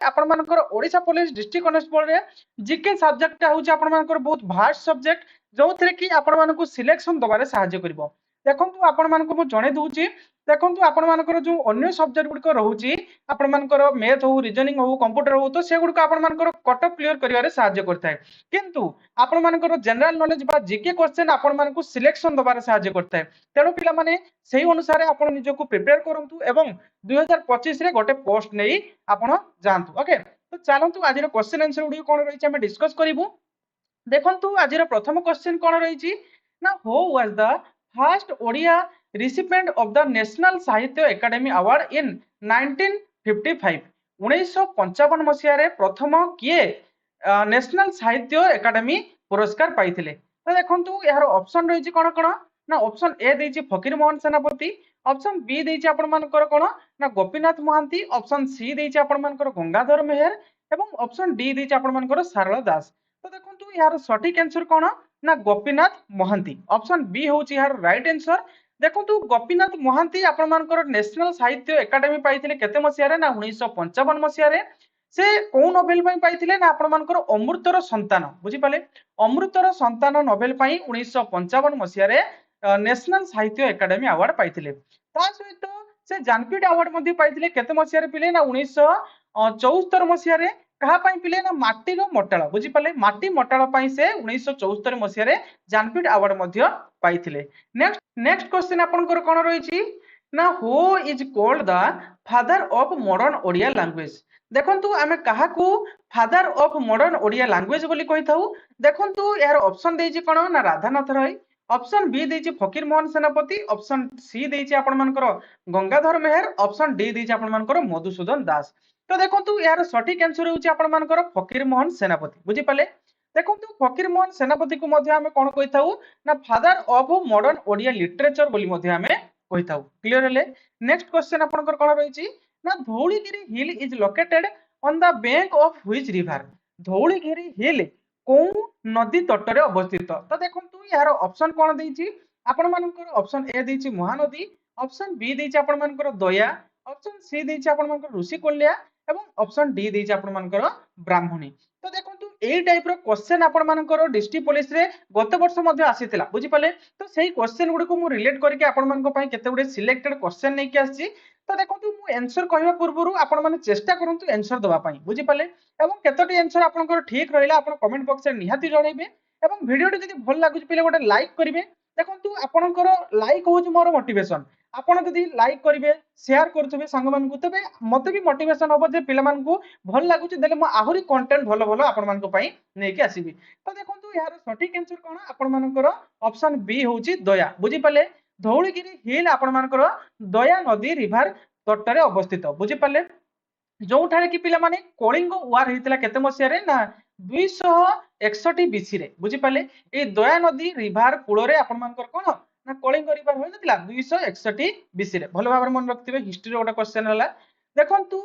आपण मानकर Odisha police district constable रे जीके सब्जेक्ट होची आपण मानकर बहुत भास्ट सब्जेक्ट जो थरे कि आपण मानको सिलेक्शन दबारे सहाय्य करबो। देखंतु आपण मानको मु जणे दूची देखंतु आपण मानकर जो अन्य सब्जेक्ट गुड को रहउची आपण मानकर मैथ हो रीजनिंग हो कंप्यूटर हो तो से गुड को आपण मानकर कट ऑफ क्लियर करिवारे सहाय्य करथाय किंतु आपण मानकर जनरल नॉलेज बा जीके क्वेश्चन आपण मानको सिलेक्शन दबारे सहाय्य करथाय तेणु पिला माने सेही अनुसार आपण निजको प्रिपेयर करंतु एवं 2025 रे गोटे पोस्ट नै आपण जानतु। ओके तो चलंतु आज क्वेश्चन आंसर गुडी कोन रहिछि हम डिस्कस करिवु। देखंतु आज प्रथम क्वेश्चन कोन रहिछि ना who was the first Odia recipient of the national साहित्य एकेडमी अवार्ड इन 1955 1955 मसिया रे प्रथम किए नेशनल साहित्य एकेडमी पुरस्कार पाइथिले। तो देखंतु यार ऑप्शन रहिछि कोन कोन ना ऑप्शन ए देछि फकीर मोहन सेनापति ऑप्शन बी देछि आपण मानकर कोन ना गोपीनाथ महांती ऑप्शन सी देछि आपण मानकर गंगाधर मेहर एवं ऑप्शन डी देछि आपण मानकर सारला दास। तो देखंतु यार सटीक आंसर कोन ना गोपीनाथ महांती ऑप्शन बी होछि यार राइट आंसर। देखंतु गोपीनाथ महांती आपण मानकर नेशनल साहित्य एकेडमी पाइथिले केते मसिया रे ना 1955 मसिया रे से को नोबेल पई पाइथिले ना आपण मानकर अमृतर संतान बुझी पाले अमृतर संतान नोबेल पई 1955 मसिया रे नेशनल साहित्य एकेडमी अवार्ड पाइथिले। ता सहित से जानपीठ अवार्ड मध्ये पाइथिले केते मसिया रे पिले ना 1974 मसिया रे कहा पई पिले ना माटी रो मोटाळ बुझी पाले माटी मोटाळ पई से 1974 मसिया रे जानपीठ अवार्ड मध्ये पाइथिले। नेक्स्ट क्वेश्चन आपनकर कोन रहिछि ना who is called the father of modern Odia language. देखंतु आमे काहा को father of modern Odia language बोली कहिथाउ। देखंतु यार ऑप्शन देछि कोन ना राधानाथ राय ऑप्शन बी देछि फकीर मोहन सेनापति ऑप्शन सी देछि आपण मानकर गंगाधर मेहर ऑप्शन डी देछि आपण मानकर मधुसूदन दास। तो देखंतु यार सटीक आंसर होछि आपण मानकर फकीर मोहन सेनापति बुझी पाले। देखंतु फकीर मोहन सेनापति को मध्ये आमे कोन कहिथाउ ना father of modern Odia literature बोली मध्ये आमे कहिथाउ। क्लियर हेले नेक्स्ट क्वेश्चन आपनकर कोन रहिछि ना Dhauligiri hill is located on the bank of which river. Dhauligiri hill को नदी तटरे अवस्थित। तो देखंतु यार ऑप्शन कोन देछि आपण मानकर ऑप्शन ए देछि महानदी ऑप्शन बी देछि आपण मानकर दया ऑप्शन सी देछि आपण मानकर ऋषिकोल्या एवं ऑप्शन डी देछि आपण मानकर ब्राह्मणी। तो देखंतु एई टाइप रो क्वेश्चन आपण मानकर डिस्ट्रिक्ट पुलिस रे गत वर्ष मध्ये आसीतिला बुझी पाले। तो सेही क्वेश्चन गुडी को मु रिलेट करके आपण मानक पई केते गुडी सिलेक्टेड क्वेश्चन नै के आसी। तो देखंतु मु आंसर कहबा पूर्वरु आपण माने चेष्टा करंतु आंसर दबा पई बुझी पाले एवं केतोटी आंसर आपनकर ठीक रहिला आपण कमेंट बॉक्स रे निहाती जणाइबे एवं वीडियो जदि भल लागुच पिले गोटे लाइक करिवे। देखंतु आपनकर लाइक होउछ मोर मोटिवेशन आपण जदि लाइक करिवे शेयर करथबे संग मानकु तबे मते भी मोटिवेशन होबो जे पिला मानकु भल लागुच देले म आहुरी कंटेंट भलो भलो आपण मानकु पई नै के आसीबी। तो देखंतु यार सटीक आंसर कोन आपण मानकर ऑप्शन बी होउची दया बुझी पाले। धौलीगिरी हिल आपण मानकर दया नदी रिवर तटरे अवस्थित बुझी पाले जो ठारे कि पिला माने कलिंग वार हेतिला केते मसिया रे ना 261 बीसी रे बुझी पाले। ए दया नदी रिवर कूल रे आपण मानकर कोन ना कलिंग रिवर होय नथिला 261 बीसी रे भलो भाबरे मन रखथिबे हिस्ट्री रो गोटा क्वेश्चन हला। देखंतु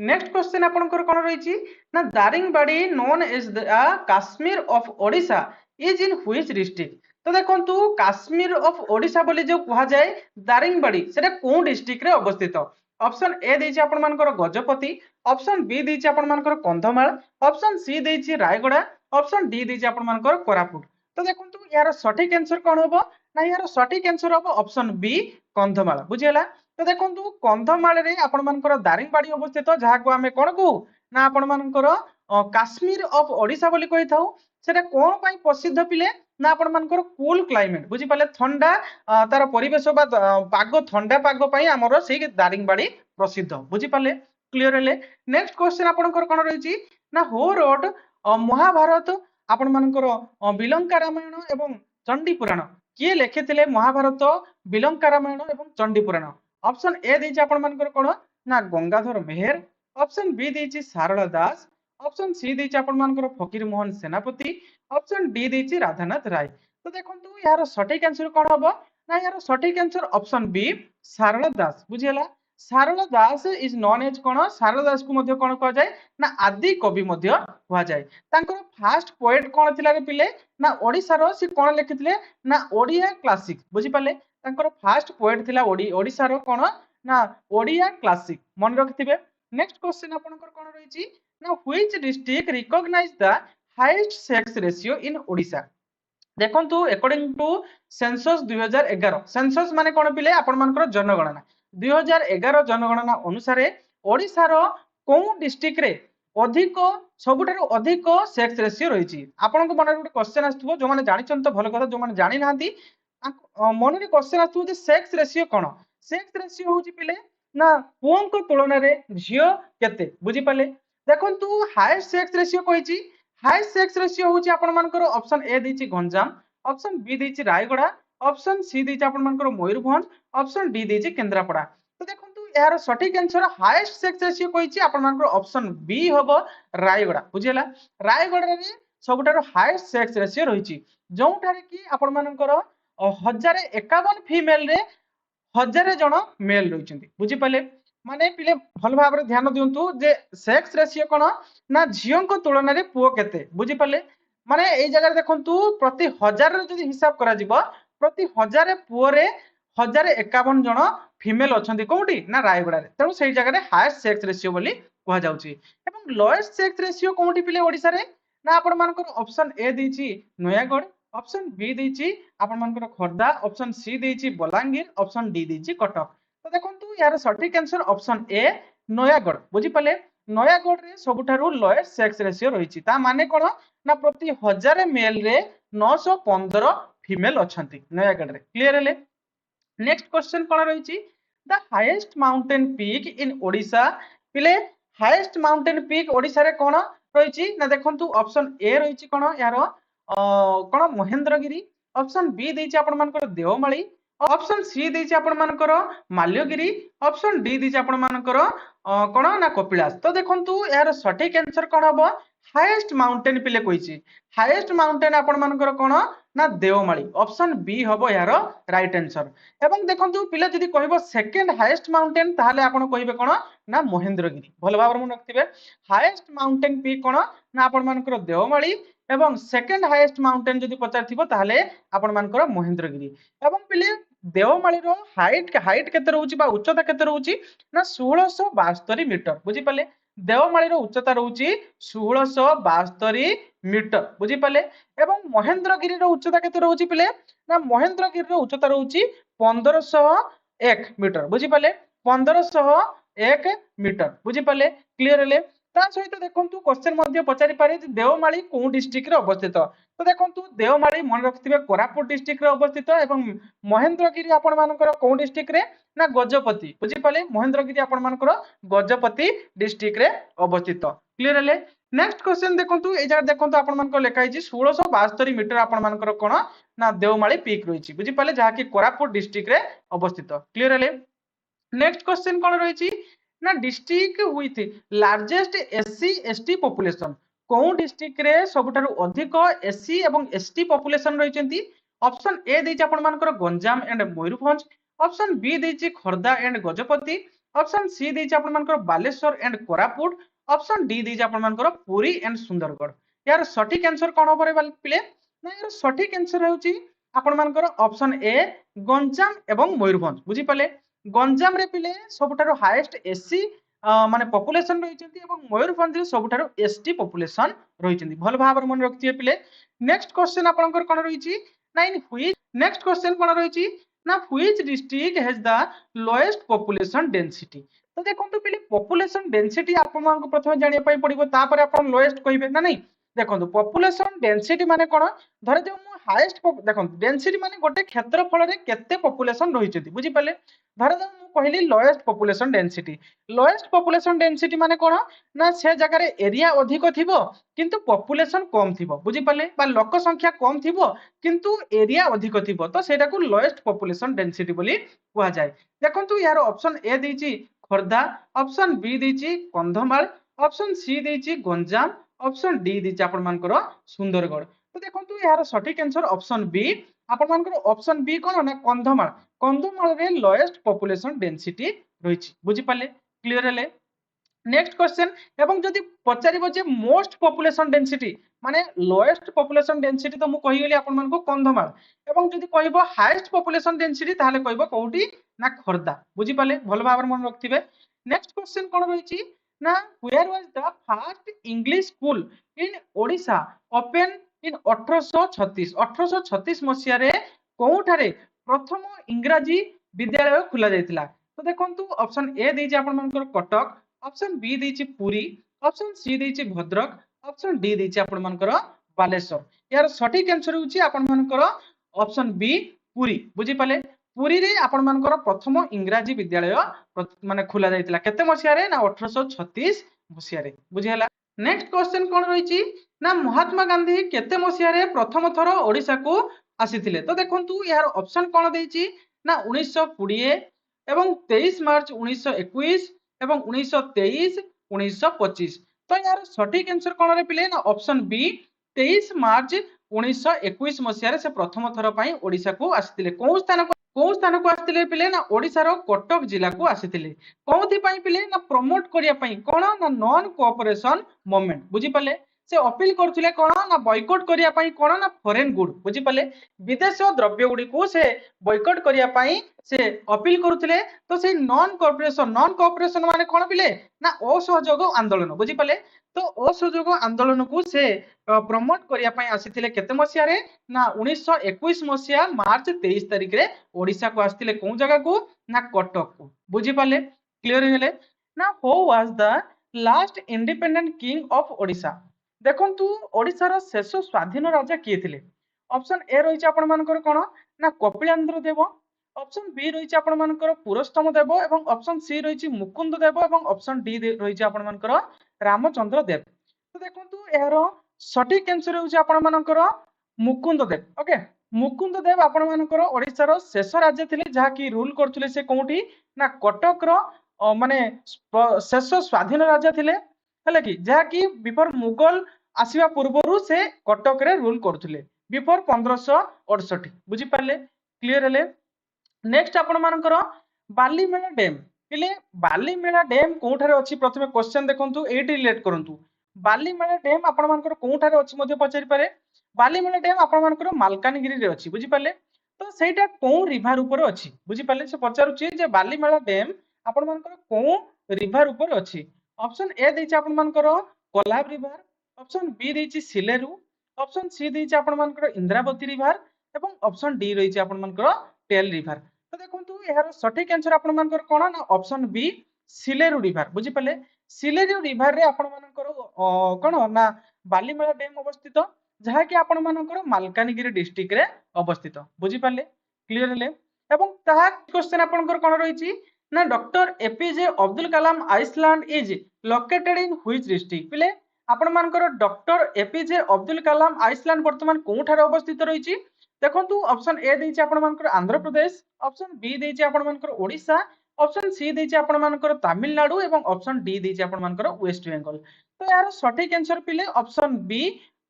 नेक्स्ट क्वेश्चन आपनकर कोन रहिछि ना Daringbadi known as the Kashmir of Odisha is in which district. तो देखंतु कश्मीर ऑफ ओडिशा बोली जो कहा जाय दारिंगबाड़ी सेटा कोन डिस्ट्रिक्ट रे अवस्थित। ऑप्शन ए देछि आपण मानकर गजपति ऑप्शन बी देछि आपण मानकर कंधमाल ऑप्शन सी देछि रायगड़ा ऑप्शन डी देछि आपण मानकर कोरापुट। तो देखंतु यार सटीक आंसर कोन होबो ना यार सटीक आंसर होबो ऑप्शन बी कंधमाल बुझियला। तो देखंतु कंधमाल रे आपण मानकर दारिंगबाड़ी अवस्थित जहा को हमें कोन को ना आपण मानकर काश्मीर ऑफ ओडिशा बोली कहि थाउ सेटा कोन पई प्रसिद्ध पिले ना आपण मानकर कूल क्लाइमेट बुझी पाले ठंडा तार परिवेश बा पाग ठंडा पाग पई हमरो सेही दारिंगबाड़ी प्रसिद्ध बुझी पाले। क्लियर हेले नेक्स्ट क्वेश्चन आपनकर कोन रहिछि ना हु रोट महाभारत आपण मानकर बिलंका रामायण एवं चंडी पुराण किए लिखिथिले महाभारत बिलंका रामायण एवं चंडी पुराण। ऑप्शन ए देछि आपण मानकर कोन ना गंगाधर मेहर ऑप्शन बी देछि सारला दास ऑप्शन सी देछि आपण मानकर फकीर मोहन सेनापति ऑप्शन डी देछि राधानाथ राय। तो देखंतु यार सटीक आंसर कोन होबो ना यार सटीक answer option B Sarala Das बुझियला। Sarala Das is known as कोन सारला दास को मध्ये कोन कह जाय ना आदि कवि मध्ये कह जाय। तांकर फर्स्ट पोएट कोन थिला रे पिले ना ओडिसा रो से कोन लिखिथिले ना ओडिया क्लासिक बुझी पाले। तांकर फर्स्ट पोएट थिला ओडिसा रो कोन ना ओडिया क्लासिक मन रखिथिबे। नेक्स्ट क्वेश्चन आपनकर कोन रहिछि ना which district recognize the highest sex ratio in Odisha देखंतु अकॉर्डिंग टू सेंसस 2011 सेंसस माने कोन पिले आपण मानकर जनगणना 2011 जनगणना अनुसार ओडिसा रो कोन डिस्ट्रिक्ट रे अधिक सबुठारु अधिक सेक्स रेशियो रहिछि आपनको मन रे क्वेश्चन आस्तबो जो माने जानि छन तो भलो कथा जो माने जानि नाहंती मन रे क्वेश्चन आस्तबो जे सेक्स रेशियो कोन सेक्स रेशियो होछि पिले ना पुओंको तुलना रे झियो केते बुझी पाले देखंतु हाईएस्ट सेक्स रेशियो कहिछि हाईएस्ट सेक्स रेशियो होछि आपण मानकर ऑप्शन ए दैछि गंजाम ऑप्शन बी दैछि रायगड़ा ऑप्शन सी दैछि आपण मानकर मयूरभंज ऑप्शन डी दैछि केंद्रापड़ा तो देखंतु यार सटीक आंसर हाईएस्ट सेक्स रेशियो कहिछि आपण मानकर ऑप्शन बी हबो रायगड़ा बुझिला रायगड़ा रे सबुठारो हाईएस्ट सेक्स रेशियो रहिछि जोंठारे कि आपण मानकर 1051 फीमेल रे 1000 जन मेल रही बुझीपारे माने पिले भल भाव ध्यान दिंतु जे सेक्स रेशियो कौन ना झील तुलन में पुओ केते बुझीपारे माने ए जगह देखंतु प्रति 1000 जदि हिसाब करा जिवो प्रति 1000 पुओ रे 1051 जन फीमेल अछंती कोउटी ना रायगड़ा रे तेणु सेही जगह रे हाईएस्ट सेक्स रेशियो बोली कहा जाउची एवं लोएस्ट सेक्स रेशियो कोउटी पिले ओडिसा रे ना आपण मानकर ऑप्शन ए देछि नयागढ़ ऑप्शन बी देछि आपण मानकर खोर्धा ऑप्शन सी देछि बलांगीर ऑप्शन डी देछि कटक तो देखंतु यार सटीक आंसर ऑप्शन ए नयागढ़ बुझी पाले नयागढ़ रे सबुठारु लोएस्ट सेक्स रेशियो रहिछि ता माने कोन ना प्रति 1000 मेल रे 915 फीमेल अछंती नयागढ़ रे क्लियर हेले नेक्स्ट क्वेश्चन कोन रहिछि the highest mountain peak in Odisha पिले हाईएस्ट माउंटेन पीक ओडिशा रे कोन रहिछि ना देखंतु ऑप्शन ए रहिछि कोन यार कोन महेंद्रगिरी ऑप्शन बी देछि आपण मानकर देवमाली ऑप्शन सी देछि आपण मानकर माल्यगिरी ऑप्शन डी देछि आपण मानकर कोन ना कपिलास तो देखंतु यार सटीक आंसर कोन हबो हाईएस्ट माउंटेन पिले कहिछि हाईएस्ट माउंटेन आपण मानकर कोन ना देवमाली ऑप्शन बी हबो यार राइट आंसर एवं देखंतु पिले जदि कहबो सेकंड हाईएस्ट माउंटेन ताहाले आपण कहिबे कोन ना महेंद्रगिरी भल भाबर मन रखथिबे हाईएस्ट माउंटेन पीक कोन ना आपण मानकर देवमाली एवं सेकंड हाईएस्ट माउंटेन जदि पचारथिबो ताहाले आपण मानकर महेंद्रगिरी एवं पिले देवमाली रो हाइट केते रहउची बा उच्चता केते रहउची ना 1672 मीटर बुझी पाले देवमाली रो उच्चता रहउची 1672 मीटर बुझी पाले एवं महेंद्रगिरी रो उच्चता केते रहउची पिले ना महेंद्रगिरी रो उच्चता रहउची 1501 मीटर बुझी पाले 1501 मीटर बुझी पाले क्लियर हेले ता सहित देखंतु क्वेश्चन मध्ये पचारि पारे जे देवमाली कोन डिस्ट्रिक्ट रे अवस्थित तो देखंतु देवमाली मन रखथिबे कोरापुट डिस्ट्रिक्ट रे अवस्थित एवं महेंद्रगिरी आपण मानकर कोन डिस्ट्रिक्ट रे ना गजपति बुझी पाले महेंद्रगिरी आपण मानकर गजपति डिस्ट्रिक्ट रे अवस्थित क्लियर हेले नेक्स्ट क्वेश्चन देखंतु ए जगह देखंतु आपण मानकर लेखा हिची 1672 मीटर आपण मानकर कोन ना देवमाली पीक रहिची बुझी पाले जहा कि कोरापुट डिस्ट्रिक्ट रे अवस्थित क्लियर हेले नेक्स्ट क्वेश्चन कोन रहिची ना district with largest SC ST population कोन डिस्ट्रिक्ट रे सबुठारु अधिक एससी एवं एसटी पॉपुलेशन रहिचंती ऑप्शन ए देछि आपण मानकर Ganjam and Mayurbhanj option B देछि Khordha and Gajapati option C देछि आपण मानकर Baleshwar and Koraput option D देछि आपण मानकर पुरी एंड सुंदरगढ़ यार सटीक आंसर कोन होबरे पिले ना यार सटीक आंसर हेउची आपण मानकर ऑप्शन ए गंजाम एवं मयूरभंज बुझी पाले गंजाम रे पिले सबुठारु हाईएस्ट एससी माने पॉपुलेशन रहिचंती एवं मयूरभंज रे सबुठारु एसटी पॉपुलेशन रहिचंती भल भाबर मन रखथिए पिले नेक्स्ट क्वेश्चन आपनकर कोन रहिची ना इन व्हिच नेक्स्ट क्वेश्चन कोन रहिची ना which district has the lowest population density तो देखंतु पिले पॉपुलेशन डेंसिटी आपन को प्रथम जानिया पई पड़िबो तापर आपन लोएस्ट कहिबे ना नहीं देखंतु पॉपुलेशन डेंसिटी माने कोन धरे जे मु हाईएस्ट देखंतु डेंसिटी माने गोटे क्षेत्रफल रे केते पॉपुलेशन रहिचंती बुझी पाले धरे जे मु कहली लोएस्ट पॉपुलेशन डेंसिटी माने कोन ना से जगह रे एरिया अधिक थिबो किंतु पॉपुलेशन कम थिबो बुझी पाले बा लोक संख्या कम थिबो किंतु एरिया अधिक थिबो तो सेटा को लोएस्ट पॉपुलेशन डेंसिटी बोली कहा जाय देखंतु यार ऑप्शन ए देछि खोर्धा ऑप्शन बी देछि कंधमाल ऑप्शन सी देछि गंजाम ऑप्शन डी देछि आपण मानकर सुंदरगढ़ तो देखंतु यार सटीक आंसर ऑप्शन बी आपण मानकर ऑप्शन बी कोन ना कंधमाल कंधमाल रे लोएस्ट पॉपुलेशन डेंसिटी रहिछि बुझी पाले क्लियर हेले नेक्स्ट क्वेश्चन एवं जदि पचारिबो जे मोस्ट पॉपुलेशन डेंसिटी माने लोएस्ट पॉपुलेशन डेंसिटी तो मु कहि गेली आपण मानको कंधमाल एवं जदि कहबो हाईएस्ट पॉपुलेशन डेंसिटी ताहाले कहबो कोउटी ना खोर्धा बुझी पाले भल भाबर मन रखथिबे नेक्स्ट क्वेश्चन कोन रहिछि ना where was the first English school in Odisha open in 1836 1836 मसीहारे कोउठारे प्रथम इंग्राजी विद्यालय खोला जायतिला तो देखंतु ऑप्शन ए देछि आपण मानकर कटक ऑप्शन बी देछि पुरी ऑप्शन सी देछि भद्रक ऑप्शन डी देछि आपण मानकर बालेश्वर यार सटीक आंसर होछि आपण मानकर ऑप्शन बी पुरी बुझी पाले पुरी रे आपण मानकर प्रथम इंग्राजी विद्यालय माने खोला जायतिला केते मसिया रे ना 1836 मसिया रे बुझी हला नेक्स्ट क्वेश्चन कोन रहिछि ना महात्मा गांधी केते मसिया रे प्रथम थरो ओडिसा को आसीथिले तो देखंतु यार ऑप्शन कोन देछि ना 1920 एवं 23 मार्च 1921 एवं 1923 1925 तो यार सटीक आंसर कोन रे पिले ना ऑप्शन बी 23 मार्च 1921 मसीह से प्रथम थर पर ओडिशा को आसीथिले कौ स्थान को आसीथिले पिले ना ओडिशार कटक जिला को आसीथिले कोथि पई पिले ना प्रमोट करिया पई कोन ना नॉन कोऑपरेशन मूवमेंट बुझी पाले से अपील करथिले कोन ना बॉयकॉट करिया पई कोन ना फॉरेन गुड बुझी पाले विदेश द्रव्य गुडी को से बॉयकॉट करिया पई से अपील करथिले तो से नॉन कोऑपरेशन माने कोन पिले ना असहयोग आंदोलन बुझी पाले तो असहयोग आंदोलन को से प्रमोट करिया पई आसीथिले केते मसिया रे ना 1921 मसिया मार्च 23 तारिख रे ओडिशा को आसीथिले कोन जगह को ना कटक को बुझी पाले क्लियर हेले ना who was the last independent king of Odisha देखंतु ओडिसा शेष स्वाधीन राजा किए थिले ऑप्शन ए रही आपण मानकर कोन ना कपिलांद्र देव ऑप्शन बी रही आपण मानकर पुरस्तम देव एवं ऑप्शन सी रही मुकुंद देव एवं ऑप्शन डी रही आपण मानकर रामचंद्र देव तो देखंतु एहर सटीक आंसर होउची आपण मानकर मुकुंद देव ओके मुकुंद देव आपण मानकर ओडिसा शेष राज्य थिले जहा कि रूल करथुले से कोठी ना कटक रो माने शेष स्वाधीन राजा थिले हले कि जहा कि बिफोर मुगल आसीबा पूर्वरु से कटक रे रूल करथुले बिफोर 1568 बुझी पाले क्लियर हेले नेक्स्ट आपण मानकर बालीमेला डैम पिले बालीमेला डैम कोठारे अछि प्रथमे क्वेश्चन देखंतु एटी रिलेट करंतु बालीमेला डैम आपण मानकर कोठारे अछि मध्ये पचारि पारे बालीमेला डैम आपण मानकर मालकानगिरी रे अछि बुझी पाले तो सेटा कोन रिवर ऊपर अछि बुझी पाले से पचारुछि जे बालीमेला डैम आपण मानकर कोन रिवर ऊपर अछि ऑप्शन ए दैछि आपण मानकर कोलाब रिवर ऑप्शन बी दैछि सिलेरु ऑप्शन सी दैछि आपण मानकर इंद्रावती रिवर एवं ऑप्शन डी रहिछि आपण मानकर टेल रिवर तो देखंतु एहार सटीक आंसर आपण मानकर कोन ना ऑप्शन बी सिलेरु रिवर बुझी पाले सिलेरु रिवर रे आपण मानकर कोन ना बालीमेला डैम अवस्थित जहा कि आपण मानकर मालकानगिरी डिस्ट्रिक्ट रे अवस्थित बुझी पाले क्लियर हेले एवं ताहा क्वेश्चन आपनकर कोन रहिछि ना doctor APJ Abdul Kalam island is located in which district पिले आपण मानकर doctor APJ Abdul Kalam island वर्तमान कोठारे अवस्थित रहिछि देखंतु ऑप्शन ए दैछि आपण मानकर आंध्र प्रदेश ऑप्शन बी दैछि आपण मानकर ओडिशा ऑप्शन सी दैछि आपण मानकर तमिलनाडु एवं ऑप्शन डी दैछि आपण मानकर वेस्ट बेंगल तो यार सटीक आंसर पिले ऑप्शन बी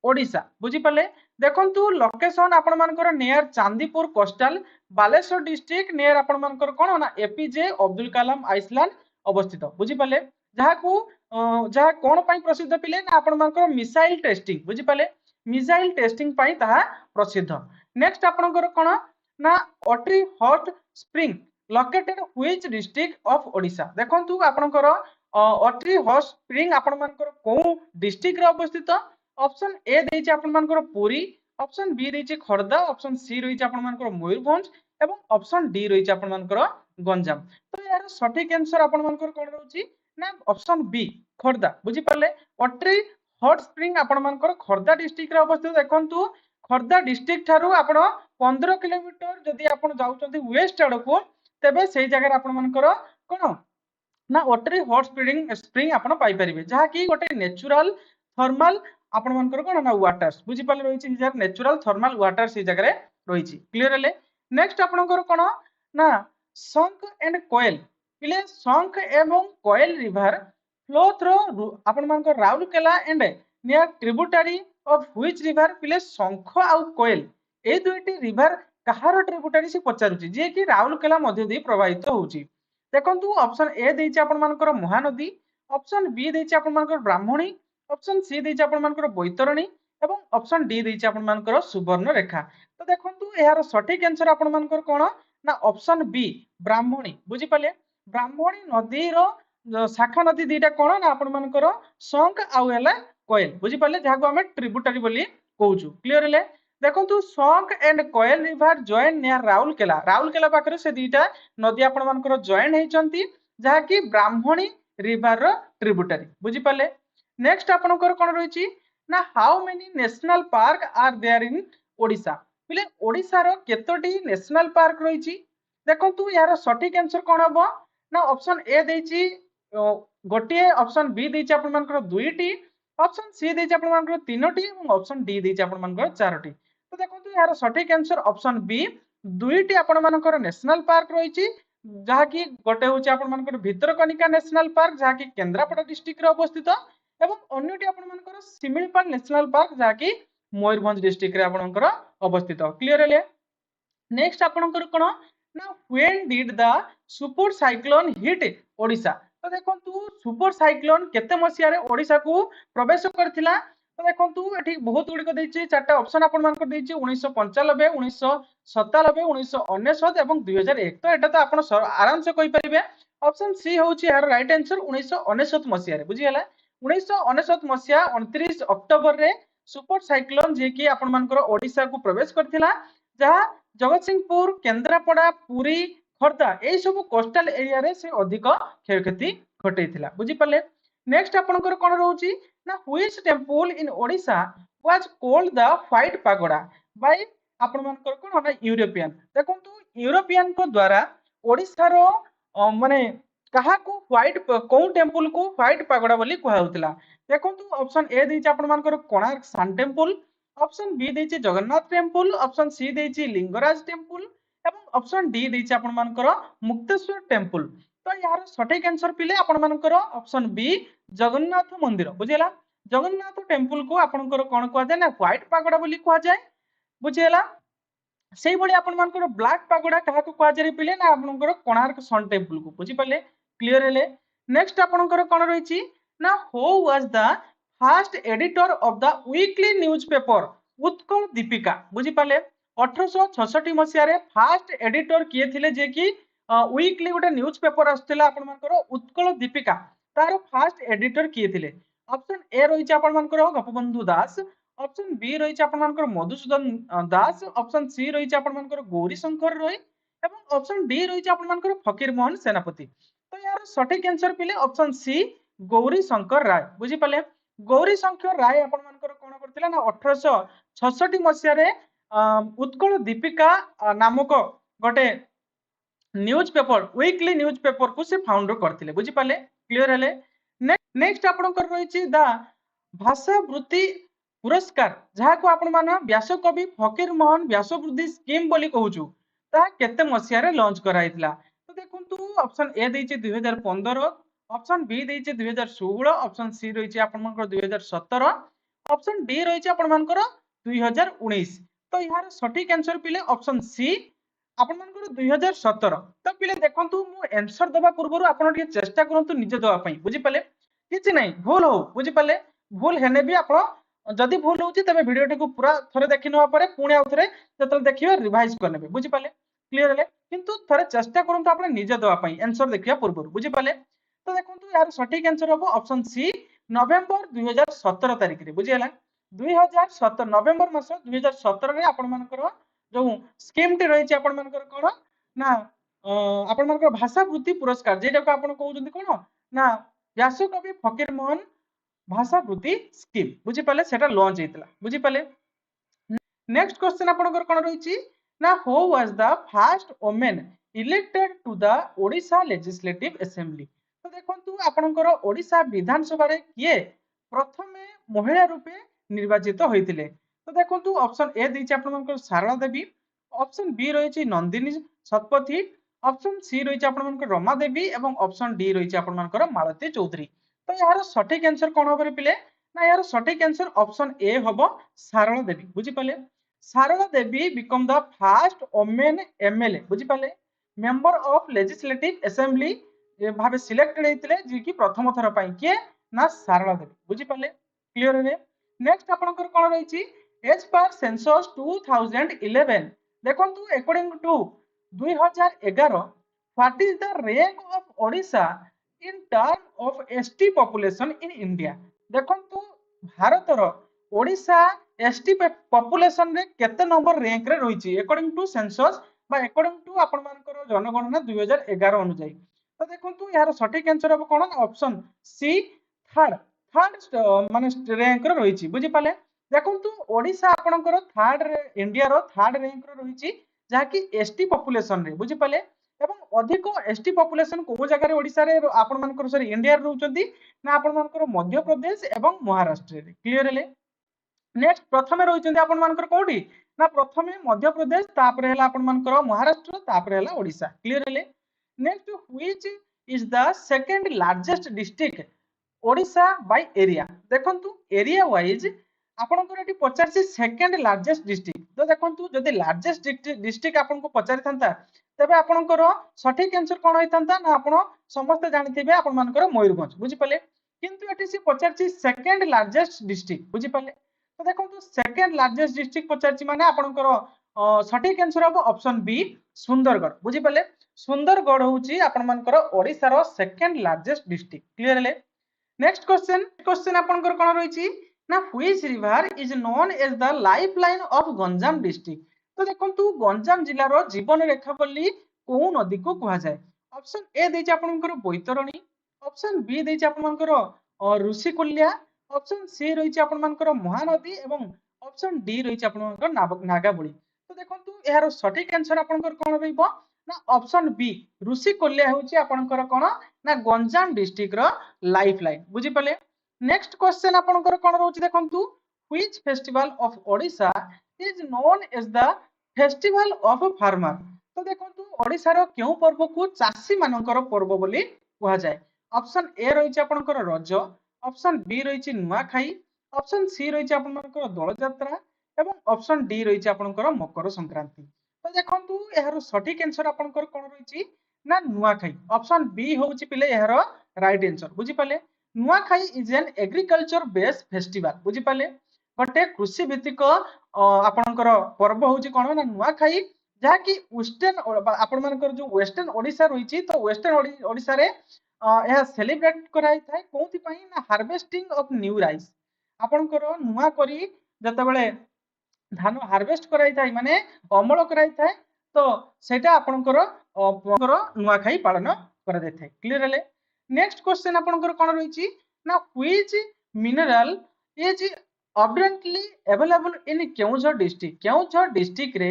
ओडिशा बुझी पाले देखंतु लोकेशन आपण मानकर near Chandipur coastal Baleshwar district near आपण मानकर कोन ना एपीजे अब्दुल कलाम आइसलैंड अवस्थित बुझी पाले जहा को जहा कोन पई प्रसिद्ध पिले ना आपण मानकर मिसाइल टेस्टिंग बुझी पाले मिसाइल टेस्टिंग पई ताहा प्रसिद्ध नेक्स्ट आपनकर कोन ना Atri hot spring located which district of Odisha देखंतु आपनकर अट्री हॉट स्प्रिंग आपण मानकर को डिस्ट्रिक्ट रे अवस्थित ऑप्शन ए दैछि आपण मानकर पुरी ऑप्शन बी दैछि खर्दा ऑप्शन सी रहिछि आपण मानकर मयूरभंज एवं ऑप्शन डी रहिछि आपण मानकर गंजाम तो यार सटीक आंसर आपण मानकर कोन रहउछि ना ऑप्शन बी खर्दा बुझी पाले अट्री हॉट स्प्रिंग आपण मानकर खर्दा डिस्ट्रिक्ट रे अवस्थित देखंतु खर्दा डिस्ट्रिक्ट थारु आपण 15 किलोमीटर जदी आपण जाउचंती वेस्ट आड़ को तबे सेही जगह आपण मानकर कोन ना अट्री हॉट स्प्रिंग आपण पाई परिबे जहा कि गोटे नेचुरल थर्मल आपण मानकर कोन ना वाटर्स बुझी पाले रहिछि जर नेचुरल थर्मल वाटर्स ई जगह रे रहिछि क्लियर हेले नेक्स्ट आपनकर कोन ना शंख एंड कोयल पिले शंख एवं कोयल रिवर फ्लो थ्रू आपण मानकर Rourkela and near tributary of which river पिले शंख आउ कोयल ए दुईटी रिवर कहार ट्रिब्यूटरी से पचारुछि जे कि राउरकेला मध्य दे प्रवाहित होउछि देखंतु ऑप्शन ए दैछि आपण मानकर महानदी ऑप्शन बी दैछि आपण मानकर ब्राह्मणी ऑप्शन सी दैछि आपण मानकर बैतरणी एवं ऑप्शन डी दैछि आपण मानकर सुवर्ण रेखा तो देखंतु एहार सटीक आंसर आपण मानकर कोन ना ऑप्शन बी ब्राह्मणी बुझी पाले ब्राह्मणी नदी रो शाखा नदी दीटा कौन ना आपण मानकर संक आउ है कोयल बुझी पाले जहां को हमें ट्रिब्यूटरी बोली कहूछु क्लियर हेले देखंतु Sankh and Koel river join near Rourkela पाखरे से दीटा नदी आपण मानकर जॉइन हेचंती जहा कि ब्राह्मणी रिवर रो ट्रिब्यूटरी बुझी पाले नेक्स्ट आपनकर कोन रहिछि ना how many national park are there in Odisha बोले ओडिशा रो केतोटी नेशनल पार्क रहिछि देखंतु यार सटीक आंसर कोन हबो ना ऑप्शन ए देछि गोटे ऑप्शन बी देछि आपण मानकर दुईटी ऑप्शन सी देछि आपण मानकर तीनोटी और ऑप्शन डी देछि आपण मानकर चारोटी तो देखंतु यार सटीक आंसर ऑप्शन बी दुईटी आपण मानकर नेशनल पार्क रहिछि जहा कि गोटे होछि आपण मानकर भितरकनिका नेशनल पार्क जहा कि केंद्रापड़ा डिस्ट्रिक्ट रे अवस्थित एवं अन्यटी आपण मानकर सिमिलपाल नेशनल पार्क जहा कि मयूरभंज डिस्ट्रिक्ट रे आपण मानकर अवस्थित क्लियर हेले नेक्स्ट आपनकर कोन ना when did the super cyclone hit Odisha तो देखंतु सुपर साइक्लोन केते मसिया रे ओडिशा को प्रवेश करथिला तो देखंतु एठी बहुत गुडी को दैछि चारटा ऑप्शन आपन मान को दैछि 1995 1997 1999 एवं 2001 तो एटा तो आपन आराम से कहि परिबे ऑप्शन सी होछि यार राइट आंसर 1999 मसिया रे बुझी हला 1999 मसिया 29 अक्टोबर रे सुपर साइक्लोन जे कि आपन मान को ओडिशा को प्रवेश करथिला जहा जगतसिंहपुर केंद्रापड़ा पुरी खर्दा यही सब कोस्टल एरिया रे से अधिक क्षयक्षति घटैथिला बुझी पाले नेक्स्ट आपनकर कोन रहउची ना which temple in Odisha was called the white pagoda by आपन मानकर कोन ना यूरोपियन देखंतु यूरोपियन को द्वारा ओडिशा रो माने कहा को व्हाइट कोन टेंपल को व्हाइट पागोडा बोली कहउतला होतिला देखंतु ऑप्शन ए दैछि आपन मानकर Konark sun temple option B दैछि जगन्नाथ टेंपल ऑप्शन सी दैछि लिंगराज टेंपल एवं ऑप्शन डी दैछि आपण मानकर मुक्तेश्वर टेंपल तो यार सटीक आंसर पिले आपण मानकर ऑप्शन बी जगन्नाथ मंदिर बुझिला जगन्नाथ टेंपल को आपनकर कोन कहआ जाय ना व्हाइट पागोडा बोली कहआ जाय बुझिला सेही भली आपण मानकर ब्लैक पागोडा कहा को कहआ जाय पिले ना आपनकर कोणार्क सन टेंपल को बुझि पाले क्लियर हेले नेक्स्ट आपनकर कोन रहिछि ना who was the first editor of the weekly newspaper Utkal Deepika बुझी पाले 1866 मसिया रे फर्स्ट एडिटर किए थिले जे कि वीकली गोटे न्यूज़पेपर आस्थिला आपण मानकर उत्कल दीपिका तार फर्स्ट एडिटर किए थिले ऑप्शन ए रहिछि आपण मानकर गोपबंधु दास ऑप्शन बी रहिछि आपण मानकर मधुसूदन दास ऑप्शन सी रहिछि आपण मानकर गौरी शंकर रॉय एवं ऑप्शन डी रहिछि आपण मानकर फकीर मोहन सेनापति तो यार सटीक आंसर पिले ऑप्शन सी गौरी शंकर राय बुझी पाले गौरी शंकर राय आपण मानकर कोन करथिला ना 1866 मसिया रे उत्कल दीपिका नामक गोटे news paper weekly news paper को से फाउंडर करथिले बुझी पाले क्लियर हेले नेक्स्ट आपनकर रहिछि द भाषा वृत्ति पुरस्कार जहा को आपण मान व्यास कवि फकीर मोहन व्यास वृद्धि स्कीम बोली कहूछु ता केते मसिया रे लॉन्च कराइतला तो देखंतु ऑप्शन ए दैछि 2015 ऑप्शन बी दैछि 2016 ऑप्शन सी रहिछि आपण मानकर 2017 ऑप्शन डी रहिछि आपण मानकर 2019 तो यार सटीक आंसर पिले ऑप्शन सी आपण मानकर 2017 तो पिले देखंतु मु आंसर दबा पूर्व आपण टिके चेष्टा करंतु निजे दबा पई बुझी पाले किछि नै भूल हो बुझी पाले भूल हेने भी आपण जदि भूल होछि तबे वीडियो टिको पूरा थरे देखि नवा परे पुणी आ थरे जतल देखिबे रिवाइज करनेबे बुझी पाले क्लियर हेले किंतु थरे चेष्टा करंतु आपण निजे दबा पई आंसर देखिया पूर्व बुझी पाले तो देखंतु यार सटीक आंसर हो ऑप्शन सी नवंबर 2017 तारिख रे बुझी हला 2017 नवंबर मास 2017 रे आपण मानकर जो स्कीम टी रही आपण मानकर कोन ना आपण मानकर भाषा वृत्ति पुरस्कार जेटा को आपण कहउजंती कोन ना व्यास कवि फकीर मोहन भाषा वृत्ति स्कीम बुझी पाले सेटा लॉन्च हेतला बुझी पाले नेक्स्ट क्वेश्चन आपनकर कोन रहिछि ना who was the first women elected to the Odisha legislative assembly तो देखंतु आपनकर ओडिशा विधानसभा रे किए प्रथमे महिला रूपे निर्वाचित होइतिले तो देखंतु ऑप्शन ए दैछि आपनकर सारला देवी ऑप्शन बी रहिछि नंदिनी सतपथी ऑप्शन सी रहिछि आपनकर रमा देवी एवं ऑप्शन डी रहिछि आपनकर मालती चौधरी तो यार सटीक आंसर कोन होबे पिले ना यार सटीक आंसर ऑप्शन ए होबो सारला देवी बुझी पाले Sarala Devi become the first women MLA बुझी पाले मेंबर ऑफ लेजिस्लेटिव असेंबली भाबे सिलेक्टेड हेतिले जे कि प्रथम थर पई के ना सारला देवी बुझी पाले क्लियर हे नेक्स्ट आपनकर कोन रहिछि एज पर सेंसस 2011 देखंतु according to 2011 what is the rank of Odisha in term of ST population in India देखंतु भारतर ओडिशा एसटी पॉपुलेशन रे केते नंबर रैंक रे रहिछि अकॉर्डिंग टू सेंसस बा अकॉर्डिंग टू आपण मानकर जनगणना 2011 अनुसार तो देखंतु यार सठिक आंसर अब कोन ऑप्शन सी थर्ड थर्ड माने रैंक रे रहिछि बुझि पाले देखंतु ओडिशा आपणकर थर्ड इंडिया रो थर्ड रैंक रे रहिछि जहा कि एसटी पॉपुलेशन रे बुझि पाले एवं अधिक एसटी पॉपुलेशन को जगह ओडिशा रे आपण मानकर सॉरी इंडिया रे रहउचंती ना आपण मानकर मध्य प्रदेश एवं महाराष्ट्र रे क्लियर हेले नेक्स्ट प्रथमे रहिचंती आपण मानकर कोठी ना प्रथमे मध्य प्रदेश तापरे हला आपण मानकर महाराष्ट्र तापरे हला ओडिशा क्लियर हेले next which is the second largest district Odisha by area देखंतु एरिया वाइज आपनकर एटी पचारसी सेकंड लार्जेस्ट डिस्ट्रिक्ट तो देखंतु जदि लार्जेस्ट डिस्ट्रिक्ट आपनको पचारि थांता तबे आपनकर सठिक आंसर कोन होइथांता ना आपण समस्त जानिथिबे आपण मानकर मयूरभंज बुझि पाले किंतु एटी से पचारसी सेकंड लार्जेस्ट डिस्ट्रिक्ट बुझि पाले तो देखंतु सेकंड लार्जेस्ट डिस्ट्रिक्ट पचारसी माने आपनकर सठिक आंसर हो ऑप्शन बी सुंदरगढ़ बुझि पाले सुंदरगढ़ होउची आपण मानकर ओडिसा रो सेकंड लार्जेस्ट डिस्ट्रिक्ट क्लियर हेले नेक्स्ट क्वेश्चन आपनकर कोन रहिची ना which river is known as the lifeline of Ganjam district तो देखंतु गंजाम जिल्ला रो जीवन रेखा बोली को नदी को कहा जाय ऑप्शन ए देछि आपनकर बैतरणी ऑप्शन बी देछि आपनकर ऋषिकुल्या ऑप्शन सी रहिछि आपनकर महानदी एवं ऑप्शन डी रहिछि आपनकर नागाबली तो देखंतु एहार सठिक आंसर आपनकर कोन रहइबो ना ऑप्शन बी ऋषिकुल्या होछि आपनकर कोन ना गंजाम डिस्ट्रिक्ट रो लाइफलाइन बुझि पले नेक्स्ट क्वेश्चन आपनकर कोन रहउछि देखंतु which festival of Odisha is known as the festival of farmer तो देखंतु ओडिसा रो केउ पर्व को चासी मानकर पर्व बोली कहा जाय ऑप्शन ए रहिछि आपनकर रज ऑप्शन बी रहिछि नुआखाई ऑप्शन सी रहिछि आपनकर दोल यात्रा एवं ऑप्शन डी रहिछि आपनकर मकर संक्रांति तो देखंतु एहार सठिक आंसर आपनकर कोन रहिछि ना नुआखाई ऑप्शन बी होउछि पिले एहार राइट आंसर बुझि पाले Nuakhai is an agriculture based festival बुझि पाले गोटे कृषि भित्तिक आपनकर पर्व होउछि कोन ना नुआखाई जहा कि वेस्टर्न आपण मानकर जो वेस्टर्न ओडिसा रहिछि तो वेस्टर्न ओडिसा रे यह सेलिब्रेट कराई थाए कोथि पई ना हार्वेस्टिंग ऑफ न्यू राइस आपनकर नुआ करी जते बेले धान हार्वेस्ट कराई थाए माने अमल कराई थाए तो सेटा आपनकर नुआखाई पालन करा जाय थाए क्लियर हेले नेक्स्ट क्वेश्चन आपनकर कोन रहिछि ना which mineral is abundantly available in Keonjhar district रे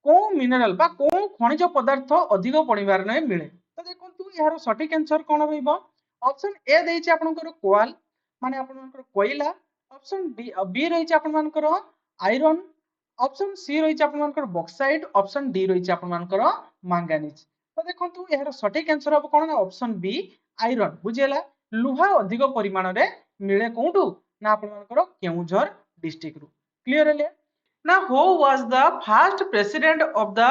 को मिनरल बा को खनिज पदार्थ अधिक परिमाण में मिले तो देखंतु यार सठिक आंसर कोन रहइबो ऑप्शन ए देछि आपनकर कोआल माने आपनकर कोयला ऑप्शन बी रहिछि आपनकर आयरन ऑप्शन सी रहिछि आपनकर बॉक्साइट ऑप्शन डी रहिछि आपनकर मैंगनीज तो देखंतु यार सठिक आंसर अब कोन ना ऑप्शन बी आयरन बुझियला लुहा अधिक परिमाण रे मिले कोठु ना आपनकर केउझर डिस्ट्रिक्ट रु क्लियर हेले ना who was the first president of the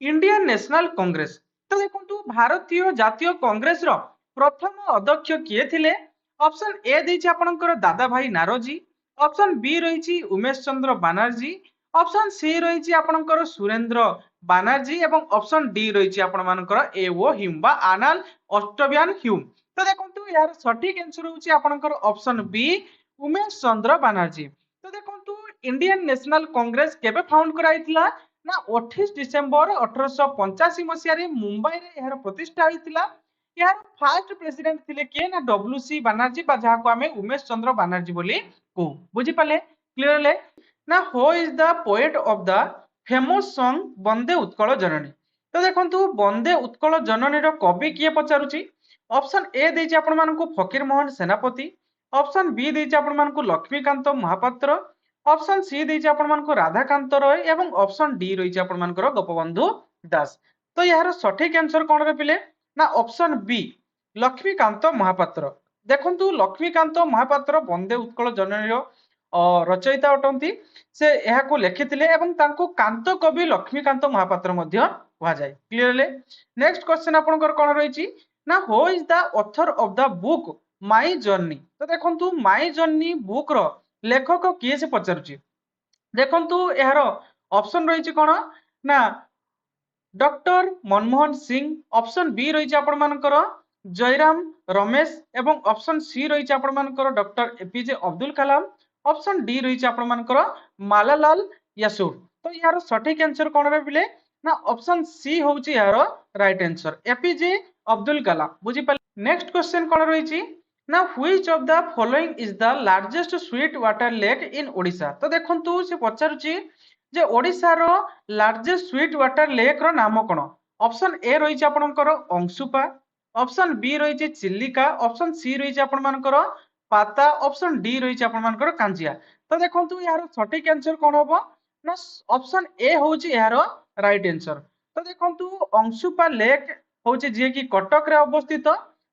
Indian national Congress तो देखंतु भारतीय जातीय कांग्रेस रो प्रथम अध्यक्ष किए थिले ऑप्शन ए देछि आपनकर दादा भाई नारोजी ऑप्शन बी रहिछि उमेश चंद्र बनर्जी ऑप्शन सी रहिछि आपनकर सुरेंद्र बनर्जी एवं ऑप्शन डी रहिछि आपण मानकर ए ओ ह्यूम बा आनल ऑस्ट्रेलियन ह्यूम तो देखंतु यार सटीक आंसर होछि आपनकर ऑप्शन बी उमेश चंद्र बनर्जी तो देखंतु इंडियन नेशनल कांग्रेस केबे फाउंड कराइथिला ना 28 डिसेंबर 1885 मसिया रे मुंबई रे एहर प्रतिष्ठा होइतिला यार फर्स्ट प्रेसिडेंट थिले के ना डब्ल्यूसी बनर्जी बा जहा को हमें उमेश चंद्र बनर्जी बोली को बुझी पाले क्लियरली ना who is the poet of the famous song Vande Utkal Janani तो देखंतु वंदे उत्कल जननी रो कवि किए पचारुची ऑप्शन ए देछि आपण मानकु फकीर मोहन सेनापति ऑप्शन बी देछि आपण मानकु लक्ष्मीकांत महापात्र ऑप्शन सी देछि आपण मानकु राधाकांत रॉय एवं ऑप्शन डी रहिछि आपण मानकर गोपबंधु दास तो यार सठिक आंसर कोन रे पिले ना ऑप्शन बी लक्ष्मीकांत महापात्र देखंतु लक्ष्मीकांत महापात्र वंदे उत्कल जननी रो रचयिता अटंती से एहा को लिखिथिले एवं तांको कांत कवि लक्ष्मीकांत महापात्र मध्य कहा जाय क्लियरली नेक्स्ट क्वेश्चन आपनकर कोन रहिछि ना who is the author of the book my journey तो देखंतु माय जर्नी बुक रो लेखक किए से पचारुछि देखंतु एहारो ऑप्शन रहिछि कोन ना doctor Manmohan Singh option B रहिछि आपण मानकर जयराम रमेश एवं ऑप्शन सी रही आपंकर डॉक्टर एपीजे अब्दुल कलाम ऑप्शन डी रही आपंकर मालालाल यासूर। तो यार सठिक आंसर कौन रही ना ऑप्शन सी हूँ यार राइट आंसर एपीजे अब्दुल कलाम बुझीपारे। नेक्स्ट क्वेश्चन कौन रही ना which of the following is the largest sweet water lake in Odisha. तो देखंतु से पचारुची जे ओडिशा रो लार्जेस्ट स्वीट वाटर लेक रो नाम कोन। ऑप्शन ए रही आपनकर अंशुपा ऑप्शन बी रही चिल्लिका ऑप्शन सी रही आपनकर पाता ऑप्शन डी रही आपनकर कांजिया। तो देखंतु यार सठिक आंसर कौन हम ना ऑप्शन ए हूँ यार राइट आंसर। तो देखंतु अंशुपा लेक हूँ जी कि कटक रे अवस्थित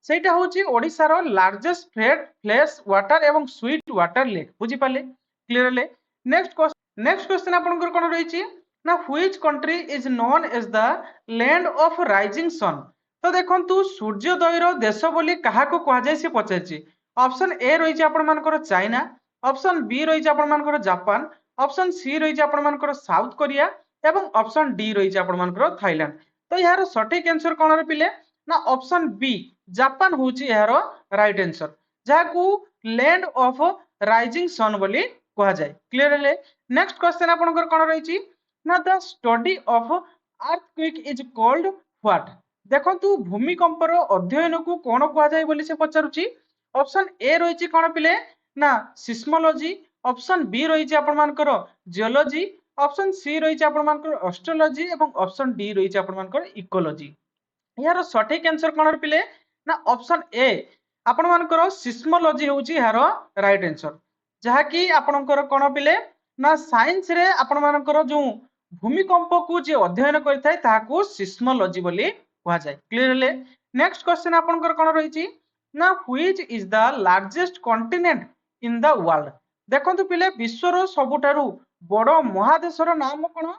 सेटा हूँ ओडिशा रो लार्जेस्ट फ्रेश वाटर एवं स्वीट वाटर लेक बुझीपारे क्लियरली। नेक्स्ट क्वेश्चन आपनकर कोन रही ना which country is known as the land of rising sun. तो देखंतु सूर्योदय रो देश बोली काहाको कहा जाय से पचारछि। ऑप्शन ए रही आपनकर चाइना ऑप्शन बी रही आपनकर जापान ऑप्शन सी रही आपनकर साउथ कोरिया एवं ऑप्शन डी रही आपनकर थाईलैंड। तो यार सठिक आंसर कौन रे पिले ना ऑप्शन बी जापान हूँ यार राइट आंसर जहां लैंड ऑफ राइजिंग सन बोली कहा जाए क्लियरली। नेक्स्ट क्वेश्चन आपनकर कोन रही ना the study of earthquake is called what. देखंतु भूमिकंप रो अध्ययन को कोन कहा जाए बोली से पचारुची। ऑप्शन ए रही कोन पिले ना सिस्मोलॉजी ऑप्शन बी रही आपनकर जियोलॉजी ऑप्शन सी रही आपनकर एस्ट्रोलॉजी एवं ऑप्शन डी रही आपनकर इकोलॉजी। यार सठिक आंसर कौन पिले ना ऑप्शन ए आपण मानकर सिस्मोलॉजी हूँ यार राइट आंसर जहाँकि आपणकर कौन पिले ना साइंस रे आपण मानकर जो भूमिकंप को जे अध्ययन करिथाय ताहाकू सिस्मोलॉजी बोली कहा जाय क्लियरली। नेक्स्ट क्वेश्चन आपणकर कौन रही ना which is the largest continent in the world. देखंतु पिले विश्वर सबुठारु बड़ महादेशर नाम कौन।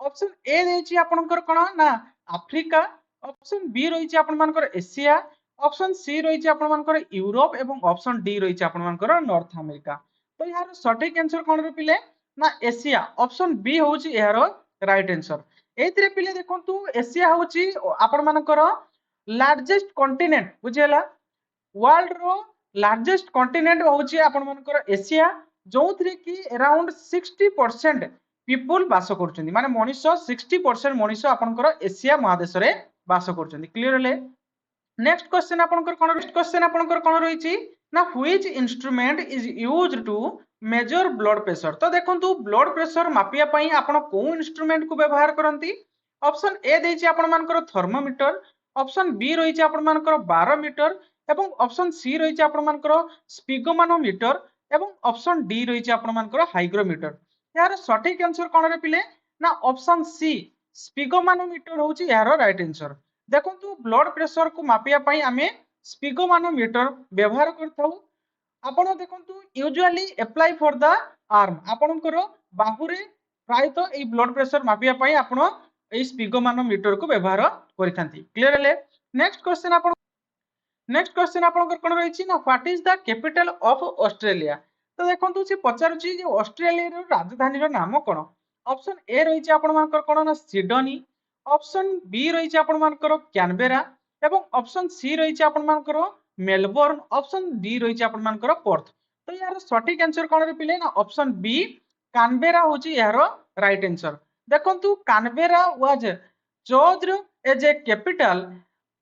ऑप्शन ए देछि आपणकर कौन ना आफ्रिका ऑप्शन बी रही आपनकर एशिया ऑप्शन सी रही आपनकर यूरोप एवं ऑप्शन डी रही आपनकर नॉर्थ अमेरिका। तो यार सठिक आंसर कौन रे पिले ना एशिया ऑप्शन बी हूँ यार राइट आंसर। एथिरे पिले देखंतु एशिया हूँ आपण मानकर लार्जेस्ट कॉन्टिनेंट बुझिला वर्ल्ड रो लार्जेस्ट कॉन्टिनेंट हूँ आपण मानकर एशिया जो थी कि अराउंड 60% पीपुल बास कर माने मनीष 60% मनीष आपनकर एशिया महादेश रे बास कर क्लियरली। नेक्स्ट क्वेश्चन आपनकर कोन रही ना which instrument is used to measure blood pressure. तो देखंतु ब्लड प्रेशर मापिया पई आपण को इंस्ट्रूमेंट को व्यवहार करंती। ऑप्शन ए देछि आपण मानकर थर्मोमीटर ऑप्शन बी रही आपण मानकर बारोमीटर एवं ऑप्शन सी रही आपण मानकर स्पिगोमानोमीटर एवं ऑप्शन डी रही आपण मानकर हाइग्रोमीटर। यार सठिक आंसर कोन रे पिले ना ऑप्शन सी स्पिगोमानोमीटर हूँ यार राइट आंसर। देखंतु ब्लड प्रेशर को मापिया पई आमे स्पिगोमानोमीटर व्यवहार करथाउ। आपण देखंतु usually apply for the arm आपणकर बाहुरे प्रायतः ए ब्लड प्रेशर मापिया पई आपण ए स्पिगोमानोमीटर को व्यवहार करिथांती क्लियरली। नेक्स्ट क्वेश्चन आपनकर कोन रही ना what is the capital of Australia. तो देखंतु से पचारुची जे ऑस्ट्रेलिया रो राजधानी रो नाम कोन। ऑप्शन ए रही आपण मानकर कोन ना सिडनी ऑप्शन बी रही आपण मानकर कैनबेरा एवं ऑप्शन सी रही आपण मानकर मेलबोर्न ऑप्शन डी रही आपण मानकर पर्थ। तो यार सठिक आंसर कोन रे पिले ना ऑप्शन बी कैनबेरा होची यार राइट आंसर। देखंतु Canberra was chosen as a capital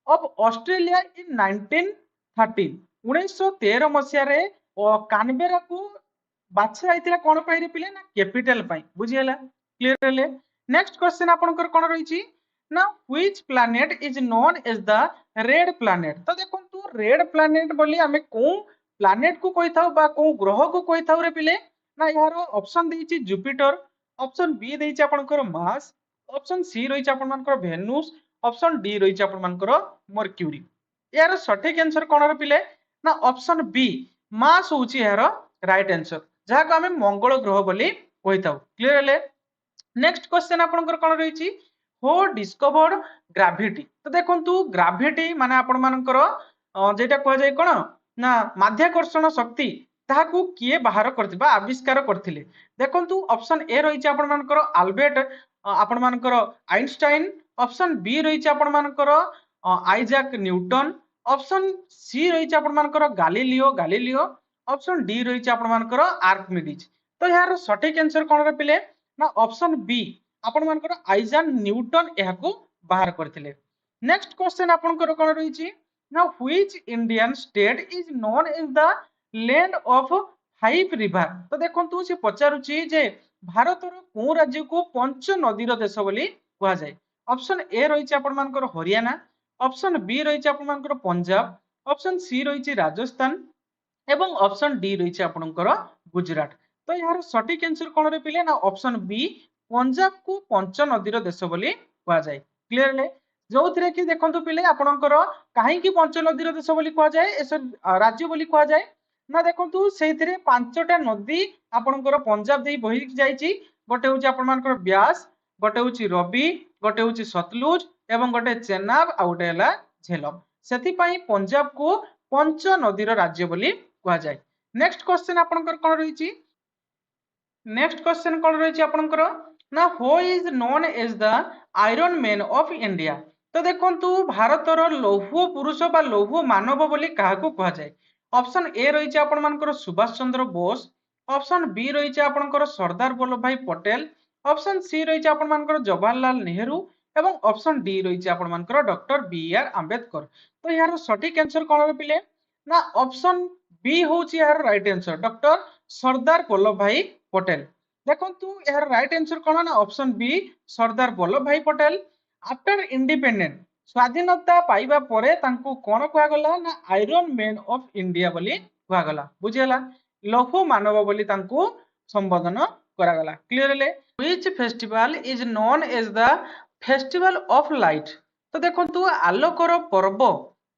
of Australia in 1913 1913 मसिया रे कैनबेरा को बाछा आइतिला कोन पई रे पिले ना कैपिटल पई बुझियला क्लियरली। नेक्स्ट क्वेश्चन आपनकर कोन रही ना which planet is known as the red planet. तो देखंतु रेड प्लैनेट बोली हमें को प्लैनेट को कहि थाउ बा को ग्रह को कहि थाउ रे पिले ना यार ऑप्शन देछि जुपिटर ऑप्शन बी देछि आपनकर मार्स ऑप्शन सी रही आपण मानकर वेनुस ऑप्शन डी रही आपण मानकर मर्क्यूरी। यार सठिक आंसर कोन रे पिले ना ऑप्शन बी मार्स होछि यार राइट आंसर जहा को हमें मंगल ग्रह बोली कहि थाउ क्लियरली। नेक्स्ट क्वेश्चन आपनकर कोन रही हो डिस्कवर्ड ग्रेविटी। तो देखंतु ग्रेविटी माने आपण मानकर जेटा कह जाय कोन ना माध्याकर्षण शक्ति ताहाकू किए बाहर करथि बा आविष्कार करथिले। देखंतु ऑप्शन ए रही आपण मानकर अल्बर्ट आपण मानकर आइंस्टाइन ऑप्शन बी रही आपण मानकर आइजैक न्यूटन ऑप्शन सी रही आपनकर गालीलियो गालीलियो ऑप्शन डी रही आपनकर आर्किमिडीज तो यार सठिक आंसर कौन रे पिले ना ऑप्शन बी आपनकर आइजाक न्यूटन यहाको बाहर करथिले नेक्स्ट क्वेश्चन आपनकर कौन रही ना which Indian state is known as the land of five river तो देखंतु से पचारुची जे भारतर को राज्य को पंच नदीर देश बोली कहा जाए ऑप्शन ए रही आपनकर हरियाणा ऑप्शन बी रही आपनकर पंजाब ऑप्शन सी रही राजस्थान एवं ऑप्शन डी रही आपनकर गुजरात तो यार सठिक आंसर कौन रे पिले ना ऑप्शन बी पंजाब को पंच नदीर देश बोली कहा जाए क्लियरली जो थे कि देखो पिले आपनकर कहीं पंच नदीर देश बोली कहा जाए राज्य बोली कहा जाए ना देखो से पांचटा नदी आपनकर पंजाब दे बही जाइए गोटे हूँ आपनकर ब्यास गोटे हूँ रवि गोटे हूँ सतलुज एवं गोटे चेनाब आ गोटे है झेलम से पंजाब को पंच नदीर राज्य बोली कहा जाए नेक्स्ट क्वेश्चन आपनकर कौन रही नेक्स्ट क्वेश्चन कौन रही आपनकर ना who is known as the iron man of India तो देखंतु भारतर लौह पुरुष बा लौह मानव बोली काहाकू कहा जाए ऑप्शन ए रही आपनकर सुभाष चंद्र बोस ऑप्शन बी रही आपनकर सरदार वल्लभ भाई पटेल ऑप्शन सी रही आपनकर जवाहरलाल नेहरू एवं ऑप्शन डी रही आपनकर डॉक्टर बी आर आंबेडकर तो यार सठिक आंसर कौन पिले ना ऑप्शन बी हूँ यार right answer doctor Sardar Vallabh भाई पटेल देखंतु यार राइट आंसर कौन ना ऑप्शन बी सरदार वल्लभ भाई पटेल आफ्टर इंडिपेंडेंट स्वाधीनता पाइबा परे तांको कोन कुआ गला ना आयरन मैन ऑफ इंडिया बोली कुआ गला बुझियला लौह मानव बोली तांको संबोधन करा गला clearly which festival is known as the festival of light तो देखंतु आलोकर पर्व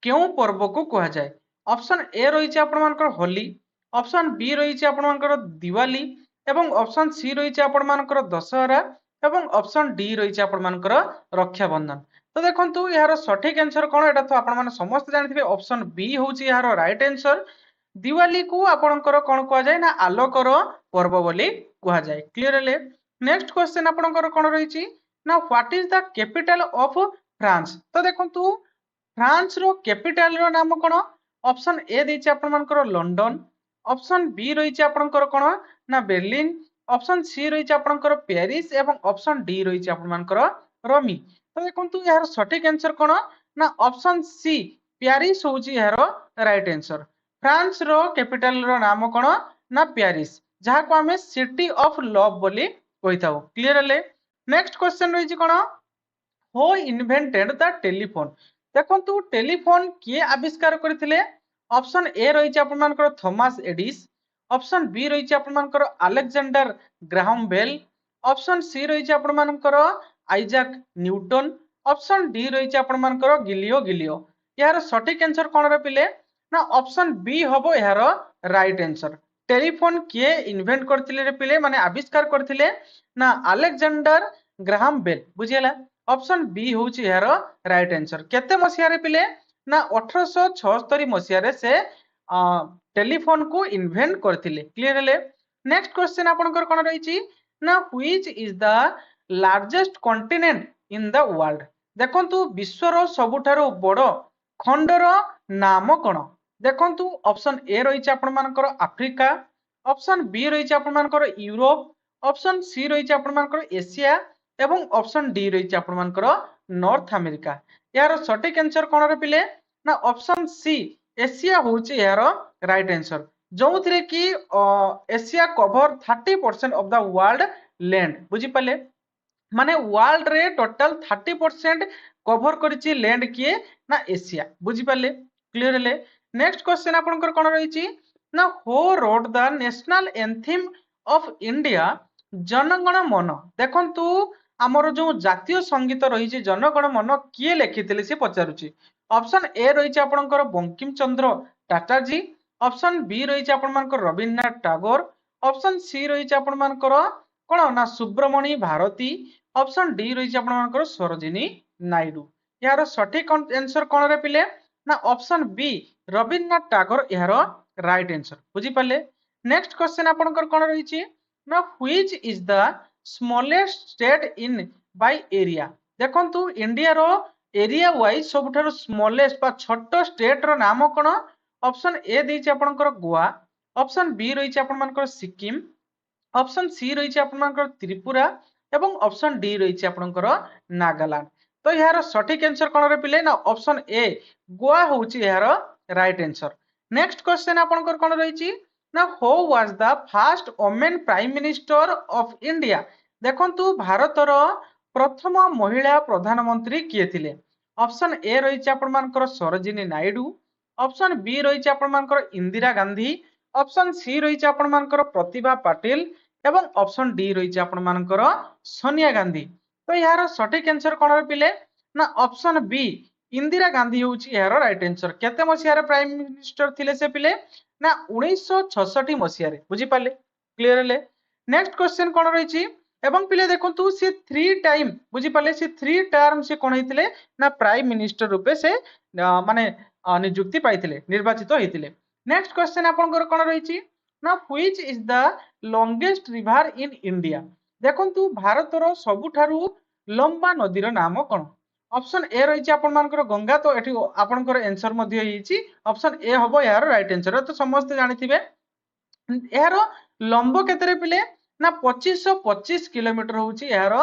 केउ पर्व को कहा जाए ऑप्शन ए रही आपनकर होली ऑप्शन बी रही आपनकर दिवाली एवं ऑप्शन सी रही आपनकर दशहरा एवं ऑप्शन डी रही आपनकर रक्षाबंधन तो देखंतु यार सठिक आंसर कौन एटा तो आपण माने समस्त जानिथिबे ऑप्शन बी होची यार राइट आंसर दिवाली को आपनकर कौन कहा जाए ना आलोकर पर्व बोली कहा जाए क्लियरली नेक्स्ट क्वेश्चन आपनकर कौन रही ना what is the capital of France तो देखंतु फ्रांस रो कैपिटल रो नाम कौन ऑप्शन ए देछि आपनकर लंडन ऑप्शन बी रही आपनकर कौन ना बेर्लिन ऑप्शन सी रही आपनकर पेरिस एवं ऑप्शन डी रही आपनकर रोमी तो देखंतु यार सठिक आंसर कौन ना ऑप्शन सी पेरिस होची यार राइट आंसर फ्रांस रो कैपिटल रो नाम कौन ना पेरिस जहाँ को हमें सिटी ऑफ लव बोली कहिथाउ क्लियरली नेक्स्ट क्वेश्चन रही कौन हु इन्वेंटेड द टेलीफोन देखंतु टेलीफोन किए आविष्कार करथिले ऑप्शन ए रही आपनकर थॉमस एडिस ऑप्शन बी रही आपनकर Alexander Graham Bell option C रही आपनकर आइजाक न्यूटन ऑप्शन डी रही आपनकर गिलियो गिलियो यार सठिक आंसर कौन रे पिले ना ऑप्शन बी हबो यार राइट आंसर टेलीफोन किए इन्वेंट करथिले रे पिले माने आविष्कार करथिले ना अलेक्जेंडर ग्राहम बेल बुझियला ऑप्शन बी होची यार राइट आंसर केते मसिया रे पिले ना 1876 मसिया रे से टेलीफोन को इन्वेंट करथिले क्लियरली नेक्स्ट क्वेश्चन आपनकर कोन रहिछि ना which is the largest continent in the world देखंतु विश्वर सबुठारो बड़ खंडर नाम कोन देखंतु ऑप्शन ए रहिछि आपनकर अफ्रीका ऑप्शन बी रहिछि आपनकर यूरोप ऑप्शन सी रहिछि आपनकर एशिया एवं ऑप्शन डी रहिछि आपनकर नॉर्थ अमेरिका यार सठिक आंसर कोन रे पिले ना ऑप्शन सी एशिया होची यार राइट आंसर जो थे कि Asia cover 30% of the world land बुझी पाले माने वर्ल्ड रे टोटल 30% कवर करिछि लैंड किए ना एशिया बुझी पाले क्लियरली नेक्स्ट क्वेश्चन आपनकर कोन रहिछि ना who wrote the national anthem of India Janagana Mana देखंतु आमर जो जातीय संगीत रही जनगण मन किए लिखिथिले से पचारुछि ऑप्शन ए रही आपनकर बंकिम चंद्र टाटाजी ऑप्शन बी रही आपनकर रविन्द्रनाथ टैगोर ऑप्शन सी रही आपनकर कोन ना सुब्रमण्य भारती ऑप्शन डी रही आपनकर सरोजिनी नायडू यार सठिक आंसर कोन रे पिले ना ऑप्शन बी रविन्द्रनाथ टैगोर यार राइट आंसर बुझी पाले नेक्स्ट क्वेश्चन आपनकर कोन रही ना which is the smallest state in by area देखंतु इंडिया रो एरिया वाइज सबुठारु स्मॉलेस्ट बा छोट स्टेट रो नाम कोन? ऑप्शन ए देछि आपनकर गोवा, ऑप्शन बी रहिछि आपनकर सिक्किम, ऑप्शन सी रहिछि आपनकर त्रिपुरा एवं ऑप्शन डी रहिछि आपनकर नागालैंड। तो यार सठिक आंसर कोन रे पिले ना ऑप्शन ए गोवा होछि यार राइट आंसर। नेक्स्ट क्वेश्चन आपनकर कोन रहिछि ना who was the first women prime minister of India? देखंतु भारतर प्रथम महिला प्रधानमंत्री किए थिले? ऑप्शन ए रहिछि आपनकर सरोजिनी नायडू, ऑप्शन बी रहिछि आपनकर इंदिरा गांधी, ऑप्शन सी रहिछि आपनकर प्रतिभा पाटिल एवं ऑप्शन डी रहिछि आपनकर सोनिया गांधी। तो यार सठिक आंसर कोन रे पिले ना ऑप्शन बी इंदिरा गांधी होछि यार राइट आंसर। केते मसिया रे प्राइम मिनिस्टर थिले से पिले ना 1966 मसिया रे। बुझी पाले? क्लियर ले? नेक्स्ट क्वेश्चन कोन रहिछि एवं पिले देखंतु से 3 टाइम बुझी पाले से 3 टर्म से कोन हेतिले ना प्राइम मिनिस्टर रूपे से माने नियुक्ति पाइथिले, निर्वाचित हेतिले। नेक्स्ट क्वेश्चन आपनकर कोन रहिछि ना which is the longest river in India? देखंतु भारतर सबुठारु लंबा नदीर नाम कोन? ऑप्शन ए रहिछि आपनकर गंगा। तो एठी आपनकर आंसर मध्ये हिछि ऑप्शन ए हबो यार राइट आंसर। तो समस्त जानिथिबे यार लंब केतरे पिले ना 2525 किलोमीटर होछि यार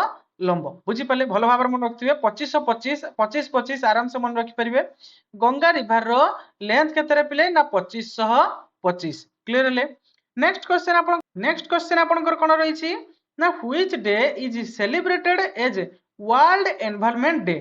लंब। बुझी पाले? भलो भाबर मन रखथिबे 2525 आराम से मन रखि परिबे। गंगा रिवर रो लेंथ केतरे पिले ना 2525। क्लियर ले? नेक्स्ट क्वेश्चन आपनकर कोन रहिछि ना which day is celebrated as world environment day?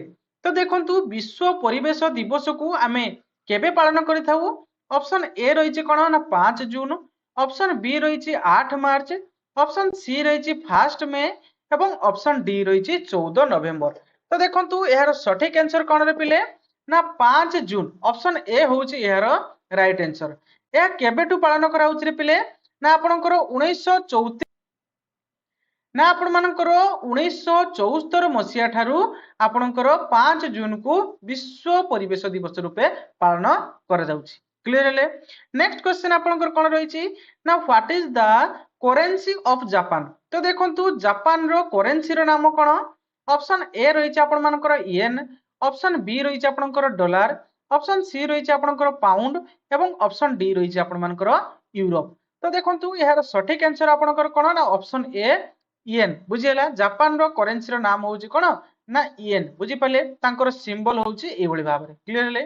तो देखंतु विश्व परिवेश दिवस को आमे केबे पालन करिथाउ? ऑप्शन ए रहिछि कोन ना 5 जून, ऑप्शन बी रहिछि 8 मार्च, ऑप्शन सी रहिछि 1 मे एवं ऑप्शन डी रहिछि 14 नवंबर। तो देखंतु यार सठिक आंसर कोन रे पिले ना 5 जून। ऑप्शन ए होछि यार राइट आंसर। या केबेटु पालन करा होछि रे पिले ना आपनकर 1934 ना आपण मानकर 1974 मसिया ठारू आपनकर 5 जून को विश्व परिवेश दिवस रूपे पालन करा जाउछि। क्लियर ले? नेक्स्ट क्वेश्चन आपनकर कोन रहिछि ना what is the currency of Japan? तो देखंतु जापान रो करेंसी रो नाम कोन? ऑप्शन ए रहिछि आपण मानकर येन, ऑप्शन बी रहिछि आपनकर डॉलर, ऑप्शन सी रहिछि आपनकर पाउंड एवं ऑप्शन डी रहिछि आपण मानकर यूरोप। तो देखंतु यार सठिक आंसर आपनकर कोन ना ऑप्शन ए येन। बुझियला? जापान रो करेंसी रो नाम होउछि कोन ना येन। बुझि पाले? तांकर सिंबल होउछि ए भଳି भाबरे। क्लियर ले?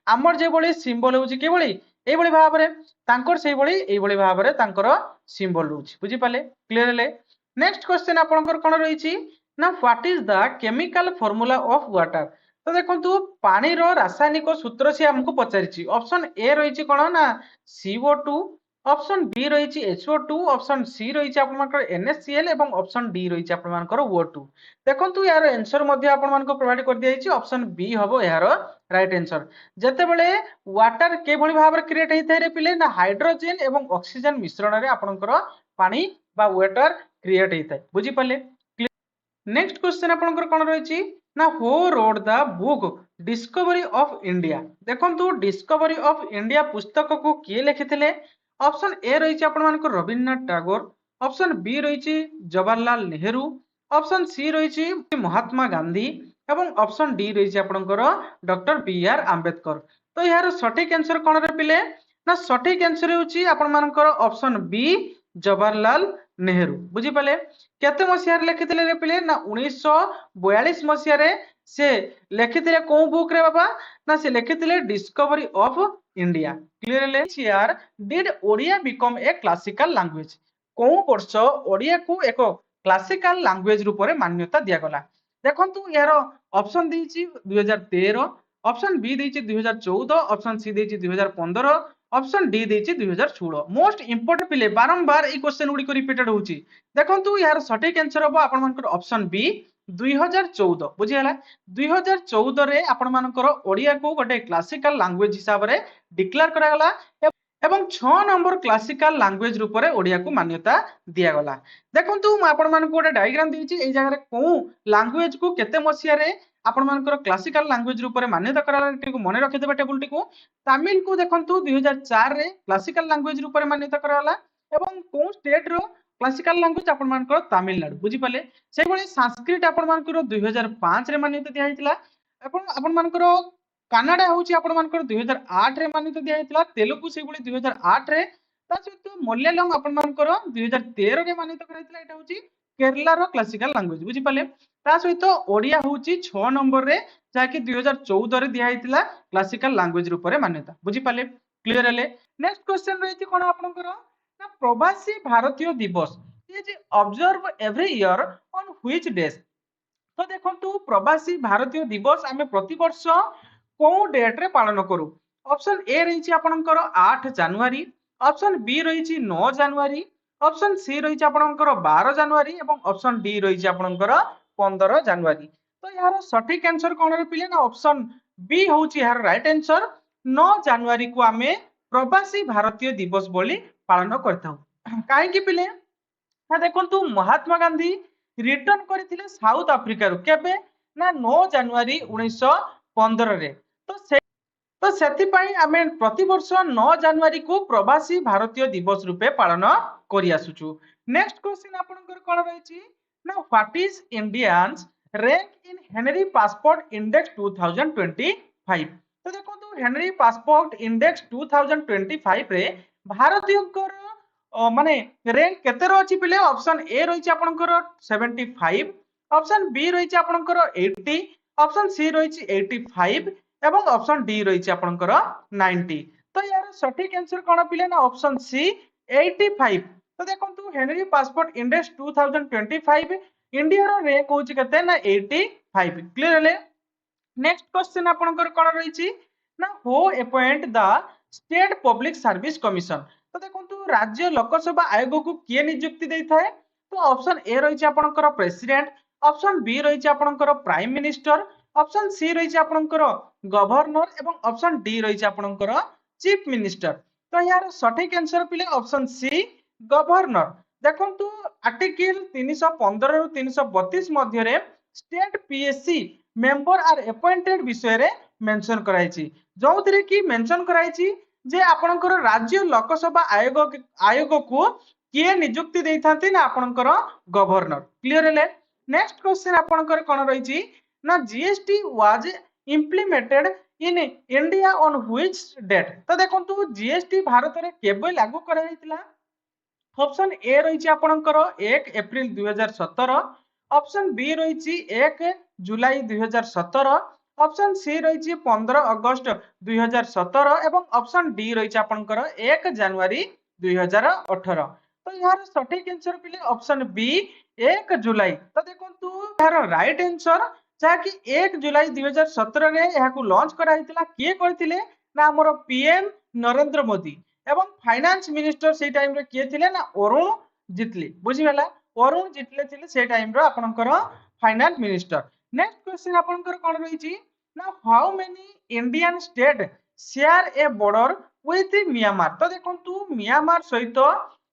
हमर जे भଳି सिंबल होउछि के भଳି ए भଳି भाबरे, तांकर सेही भଳି ए भଳି भाबरे तांकर सिंबल होउछि। बुझि पाले? क्लियर ले? नेक्स्ट क्वेश्चन आपनकर कोन रहिछि ना what is the chemical formula of water? तो देखंतु पानी रो रासायनिक सूत्र से हमको पचारिछि। ऑप्शन ए रहिछि कोन ना CO2, ऑप्शन बी रहिछि HO2, ऑप्शन सी रहिछि आपन मानकर NaCl एवं ऑप्शन डी रहिछि आपन मानकर O2। देखंतु यार आंसर मध्ये आपन मानको प्रोवाइड कर दिया हिछि ऑप्शन बी हबो यार राइट आंसर। जते बेले वाटर के भଳି भाबरे क्रिएट हेतै रे पिले ना हाइड्रोजन एवं ऑक्सीजन मिश्रण रे आपनकर पानी बा वाटर क्रिएट हेतै। बुझि पाले? नेक्स्ट क्वेश्चन आपनकर कोन रहिछि ना who wrote the book discovery of India? देखंतु डिस्कवरी ऑफ इंडिया पुस्तक को किए लिखिथिले? ऑप्शन ए रहिछि आपण मानकर रविन्द्रनाथ टैगोर, ऑप्शन बी रहिछि जवाहरलाल नेहरू, ऑप्शन सी रहिछि महात्मा गांधी एवं ऑप्शन डी रहिछि आपनकर डॉक्टर BR आंबेडकर। तो यार सठिक आंसर कोन रे पिले ना सठिक आंसर होछि आपण मानकर ऑप्शन बी जवाहरलाल नेहरू। बुझी पाले? केते मसिया रे लिखिथिले रे पिले ना 1942 मसिया रे से लिखिथिले को बुक रे बाबा ना से लिखिथिले डिस्कवरी ऑफ इंडिया। क्लियर ले? यार did Odia become a classical language? को वर्ष ओडिया को एक क्लासिकल लैंग्वेज रूप रे मान्यता दिया गला? देखंतु यार ऑप्शन देछि 2013, ऑप्शन बी देछि 2014, ऑप्शन सी देछि 2015, ऑप्शन डी देछि 2016। मोस्ट इंपोर्टेंट पिले बारंबार ए क्वेश्चन गुडी को रिपीटेड होछि। देखंतु यार सठिक आंसर हबो आपण मानकर ऑप्शन बी 2014। बुझियला? 2014 रे आपण मानकर ओडिया को गोटे क्लासिकल लैंग्वेज हिसाब रे डिक्लेयर करा गला एवं 6 नंबर क्लासिकल लैंग्वेज रूप रे ओडिया को मान्यता दिया गला। देखंतु म आपण मानक गोटे डायग्राम देछि ए जगह रे को लैंग्वेज को केते मसिया रे आपण मानकर क्लासिकल लैंग्वेज रूप रे मान्यता करा टिको मने रखि देबे टेबल टिको। तमिल को देखंतु 2004 रे क्लासिकल लैंग्वेज रूप रे मान्यता करा गला एवं को स्टेट रो क्लासिकल लैंग्वेज आपण मानकर तमिलनाडु। बुझि पाले? से भली संस्कृत आपण मानकर 2005 रे मान्यता दिया हितला आपण मानकर कानाडा होची आपण मानकर 2008 रे मान्यता दिया हैतला तेलुगु से गुली 2008 रे ता सहित मलयालम आपण मानकर 2013 रे मान्यता कराइतला एटा होची केरला रो क्लासिकल लैंग्वेज बुझी पाले ता सहित ओडिया होची 6 नंबर रे जाकी 2014 रे दिया हैतला क्लासिकल लैंग्वेज रूप रे मान्यता बुझी पाले क्लियर हेले नेक्स्ट क्वेश्चन रहिति कोन आपनकर ना प्रवासी भारतीय दिवस ये जे observe every year on which days तो देखो प्रवासी भारतीय दिवस आम प्रति वर्ष कौ डेट रे पालन करू ऑप्शन ए रही आपणकर 8 जनवरी ऑप्शन बी रही 9 जनवरी ऑप्शन सी रही आपणकर 12 जनवरी एवं ऑप्शन डी रही आपणकर 15 जनवरी तो यार सठिक आंसर कौन रे पिले ना ऑप्शन बी होची यार राइट आंसर 9 जनवरी को आम प्रवासी भारतीय दिवस बोली पालन करथाउ काहे कि पिले ना देखो महात्मा गांधी रिटर्न करथिले साउथ अफ्रिका रु केबे ना 9 जनवरी 1915 रे तो सेति पई आमे प्रति वर्ष 9 जनवरी को प्रवासी भारतीय दिवस रूपे पालन करि आसुछु नेक्स्ट क्वेश्चन आपनकर कोन रहैछि ना what is Indians rank in Henry passport index 2025 तो देखो हेनरी पासपोर्ट इंडेक्स 2025 रे भारतीयकर माने रैंक केते रही पिले ऑप्शन ए रही आपनकर 75 ऑप्शन बी रही आपनकर 80 ऑप्शन सी रही 85 एवं ऑप्शन डी रही आपनकर 90 तो यार सठिक आंसर कोन पिले ना ऑप्शन सी 85 तो देखंतु हेनरी पासपोर्ट इंडेक्स 2025 इंडिया रो रैंक होची केते ना 85 क्लियर हेले नेक्स्ट क्वेश्चन आपनकर कोन रही ना who appoint the state public service commission तो देखो राज्य लोकसभा आयोग को किए नियुक्ति देता है तो ऑप्शन ए रही आपनकर प्रेसिडेंट ऑप्शन बी रही आपनकर प्राइम मिनिस्टर ऑप्शन सी रही आपनकर गवर्नर एवं ऑप्शन डी रही आपनकर चीफ मिनिस्टर तो यार सठिक आंसर पिले ऑप्शन सी गवर्नर देखंतु आर्टिकल 315 रु 332 मध्य रे state PSC member are appointed विषय रे मेंशन कराइछि जोथिरे कि मेंशन कराइछि जे आपनकर राज्य लोकसभा आयोग को किए नियुक्ति देइथांती ना आपनकर गवर्नर क्लियर हेले नेक्स्ट क्वेश्चन आपनकर कोन रहिछि ना GST was implemented in India on which date तो देखंतु जीएसटी भारत रे केबे लागू करा हैतिला ऑप्शन ए रही आपनकर 1 एप्रिल 2017 ऑप्शन बी रही 1 जुलाई 2017 ऑप्शन सी रही 15 अगस्त 2017 एवं ऑप्शन डी रही आपनकर 1 जनवरी 2018 तो यार सठिक आंसर पिले ऑप्शन बी 1 जुलाई तो देखंतु यार राइट आंसर जाकि 1 जुलाई 2017 रे यहा को लॉन्च करा हितला किए करथिले ना हमर पीएम नरेंद्र मोदी एवं फाइनेंस मिनिस्टर से टाइम रे किए थिले ना अरुण जेटली बुझी गेला अरुण जेटली थिले से टाइम रे आपनकर फाइनेंस मिनिस्टर नेक्स्ट क्वेश्चन आपनकर कोन रही छी ना how many Indian state share A border with Myanmar तो देखंतु म्यांमार सहित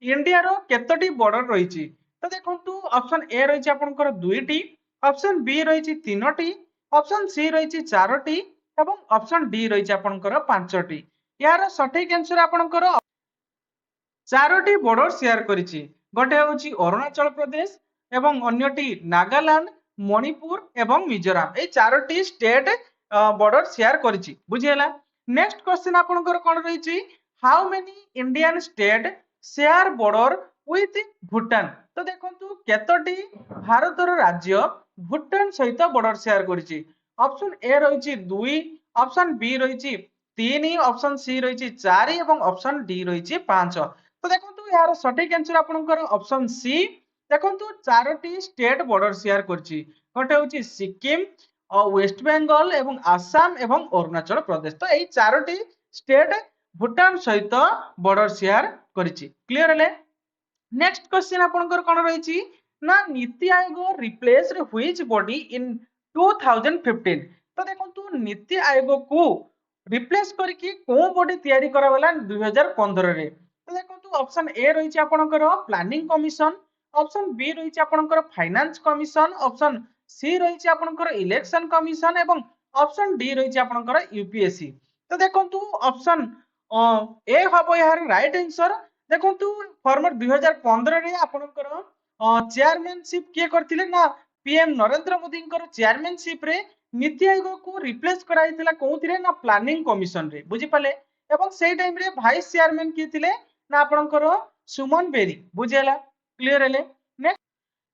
इंडिया रो केतोटी बॉर्डर रही छी तो देखंतु ऑप्शन ए रही छी आपनकर दुईटी ऑप्शन बी रही छी तीनोटी ऑप्शन सी रही छी चारोटी एवं ऑप्शन डी रही छी आपनकर पांचटी यार सठिक आंसर आपनकर चारोटी बॉर्डर शेयर करिछि गोटे होछि अरुणाचल प्रदेश एवं अन्यटी नागालैंड मणिपुर एवं मिजोरम ए चारोटी स्टेट बॉर्डर शेयर करिछि बुझियला नेक्स्ट क्वेश्चन आपनकर कोन रहिछि how many Indian state share border with Bhutan तो देखंतु केतोटी भारतर राज्य भूटान सहित बॉर्डर शेयर करिछि ऑप्शन ए रहिछि 2 ऑप्शन बी रहिछि 3 ऑप्शन सी रही 4 एवं ऑप्शन डी रही 5 तो देखो यार सठिक आंसर आपनकर ऑप्शन सी देखो चारोटी स्टेट बॉर्डर शेयर करछि गोटे होछि सिक्किम वेस्ट बेंगल एवं आसाम एवं अरुणाचल प्रदेश तो एई चारोटी स्टेट भूटान सहित बॉर्डर शेयर करछि क्लियर हेले नेक्स्ट क्वेश्चन आपनकर कोन रहिछि ना NITI Aayog replace which body in 2015 तो देखो नीति आयोग को रिप्लेस करके को बॉडी तयारी करावला 2015 रे तो देखंतु ऑप्शन ए रही आपनकर प्लानिंग कमिशन ऑप्शन बी रही आपनकर फाइनेंस कमिशन ऑप्शन सी रही आपनकर इलेक्शन कमिशन एवं ऑप्शन डी रही आपनकर यूपीएससी तो देखंतु ऑप्शन ए हबो यार राइट आंसर देखंतु फॉर्मर 2015 रे आपनकर चेयरमैनशिप के करथिले ना पीएम नरेंद्र मोदी चेयरमैनशिप रे नीति आयोग को रिप्लेस कराइथिला कोउथिरे ना प्लानिंग कमिशन रे बुझी पाले एवं सेई टाइम रे वाइस चेयरमैन किए थिले ना आपनकर सुमन बेरी बुझेला क्लियर हेले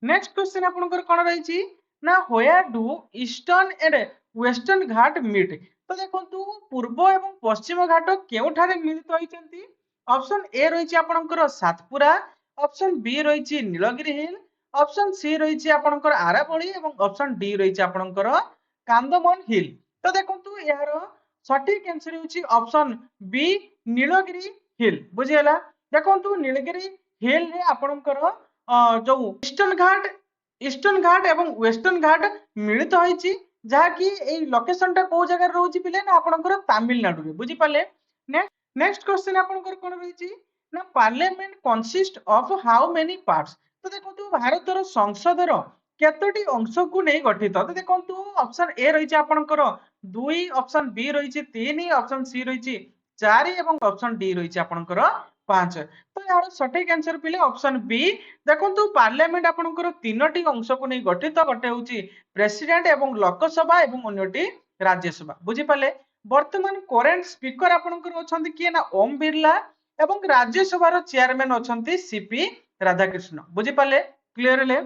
नेक्स्ट क्वेश्चन आपनकर कोन रहिछि ना where do eastern and western Ghat meet तो देखंतु पूर्व एवं पश्चिम घाट केउठारे मिलित होइचंती ऑप्शन ए रहिछि आपनकर सातपुरा ऑप्शन बी रहिछि नीलगिरी हिल ऑप्शन सी रहिछि आपनकर आराबळी एवं ऑप्शन डी रहिछि आपनकर कांदमन हिल तो देखंतु यार सटीक आंसर होछि ऑप्शन बी नीलगिरी हिल बुझियला देखंतु नीलगिरी हिल रे आपनकर जो ईस्टर्न घाट एवं वेस्टर्न घाट मिलित होइछि जहाँकि एई लोकेशन टा को जगह रहउछि पिले ना आपनकर तमिलनाडु रे बुझी पाले नेक्स्ट क्वेश्चन आपनकर कोन रहिछि ना parliament consist of how many parts तो देखंतु भारतर संसदर केतोटी अंश को नै गठित तो देखंतु ऑप्शन ए रहिछि आपनकर 2 ऑप्शन बी रहिछि 3 ऑप्शन सी रहिछि 4 एवं ऑप्शन डी रहिछि आपनकर 5 तो यार सटीक आंसर पिले ऑप्शन बी देखंतु पार्लियामेंट आपनकर तीनोटी अंश को नै गठित गोटे होछि प्रेसिडेंट एवं लोकसभा एवं अन्यटी राज्यसभा बुझी पाले वर्तमान करेंट स्पीकर आपनकर अछंती किए ना ओम बिरला एवं राज्यसभा रो चेयरमैन अछंती सीपी राधाकृष्ण बुझी पाले क्लियर ले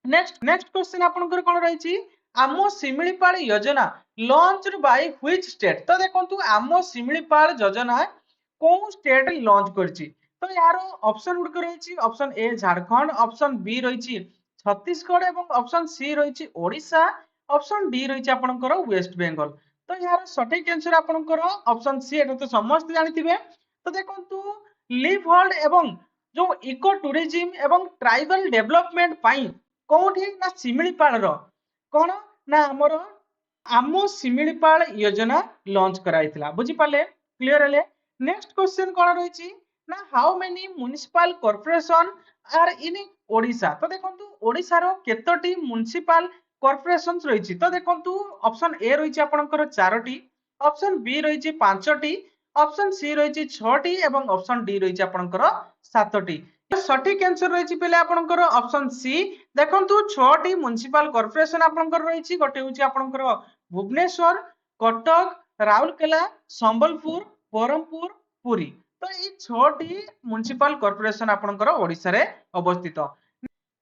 नेक्स्ट क्वेश्चन आपनकर कोन रहिछि आमो सिमिलीपाल योजना लॉन्च्ड बाय व्हिच स्टेट तो देखंतु आमो सिमिलीपाल योजना कोन स्टेट लॉन्च करछि तो यार ऑप्शन गुड रहिछि option A Jharkhand option B रहिछि छत्तीसगढ़ एवं ऑप्शन सी रहिछि ओडिशा ऑप्शन डी रहिछि आपनकर वेस्ट बंगाल तो यार सटीक आंसर आपनकर ऑप्शन सी एटा तो समस्त जानिथिबे तो देखंतु लीव होल्ड एवं जो इको टूरिज्म एवं ट्राइबल डेवलपमेंट पाई कोठी ना सिमिलीपाल रो कोन ना हमर आमो सिमिलीपाल योजना लॉन्च कराइथिला बुझी पाले क्लियर हेले नेक्स्ट क्वेश्चन कोन रहिछि ना how many municipal corporation are in Odisha तो देखंतु ओडिसा रो केतोटी म्युनिसिपल कॉर्पोरेशंस रहिछि तो देखंतु ऑप्शन ए रहिछि आपनकर 4टी ऑप्शन बी रहिछि 5टी ऑप्शन सी रहिछि 6टी एवं ऑप्शन डी रहिछि आपनकर 7टी सटीक आंसर रहिछि पहिले आपनकर ऑप्शन सी देखंतु 6टी म्युनिसिपल कॉर्पोरेशन आपनकर रहिछि गोटे होछि आपनकर भुवनेश्वर कटक राउरकेला संबलपुर बरहमपुर पुरी तो ये 6टी म्युनिसिपल कॉर्पोरेशन आपनकर ओडिसा रे अवस्थित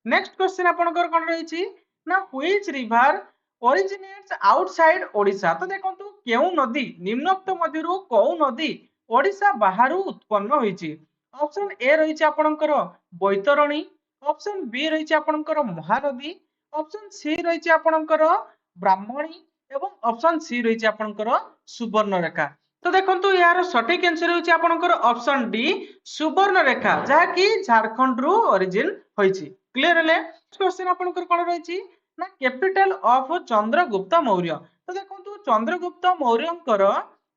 नेक्स्ट क्वेश्चन आपनकर कोन रहिछि ना which river originates outside Odisha तो देखंतु केउ नदी निम्नोक्त मध्यरु कोउ नदी ओडिशा बाहरु उत्पन्न होइछि ऑप्शन ए रहिछि आपनकर बैतरणी ऑप्शन बी रहिछि आपनकर महानदी ऑप्शन सी रहिछि आपनकर ब्राह्मणी एवं ऑप्शन सी रहिछि आपनकर सुवर्णरेखा तो देखंतु यार सटीक आंसर होछि आपनकर ऑप्शन डी सुवर्णरेखा जहा कि झारखंड रु ओरिजिन होइछि क्लियर हेले क्वेश्चन आपनकर कोन रहिछि ना कैपिटल ऑफ चंद्रगुप्त मौर्य तो देखंतु चंद्रगुप्त मौर्यंकर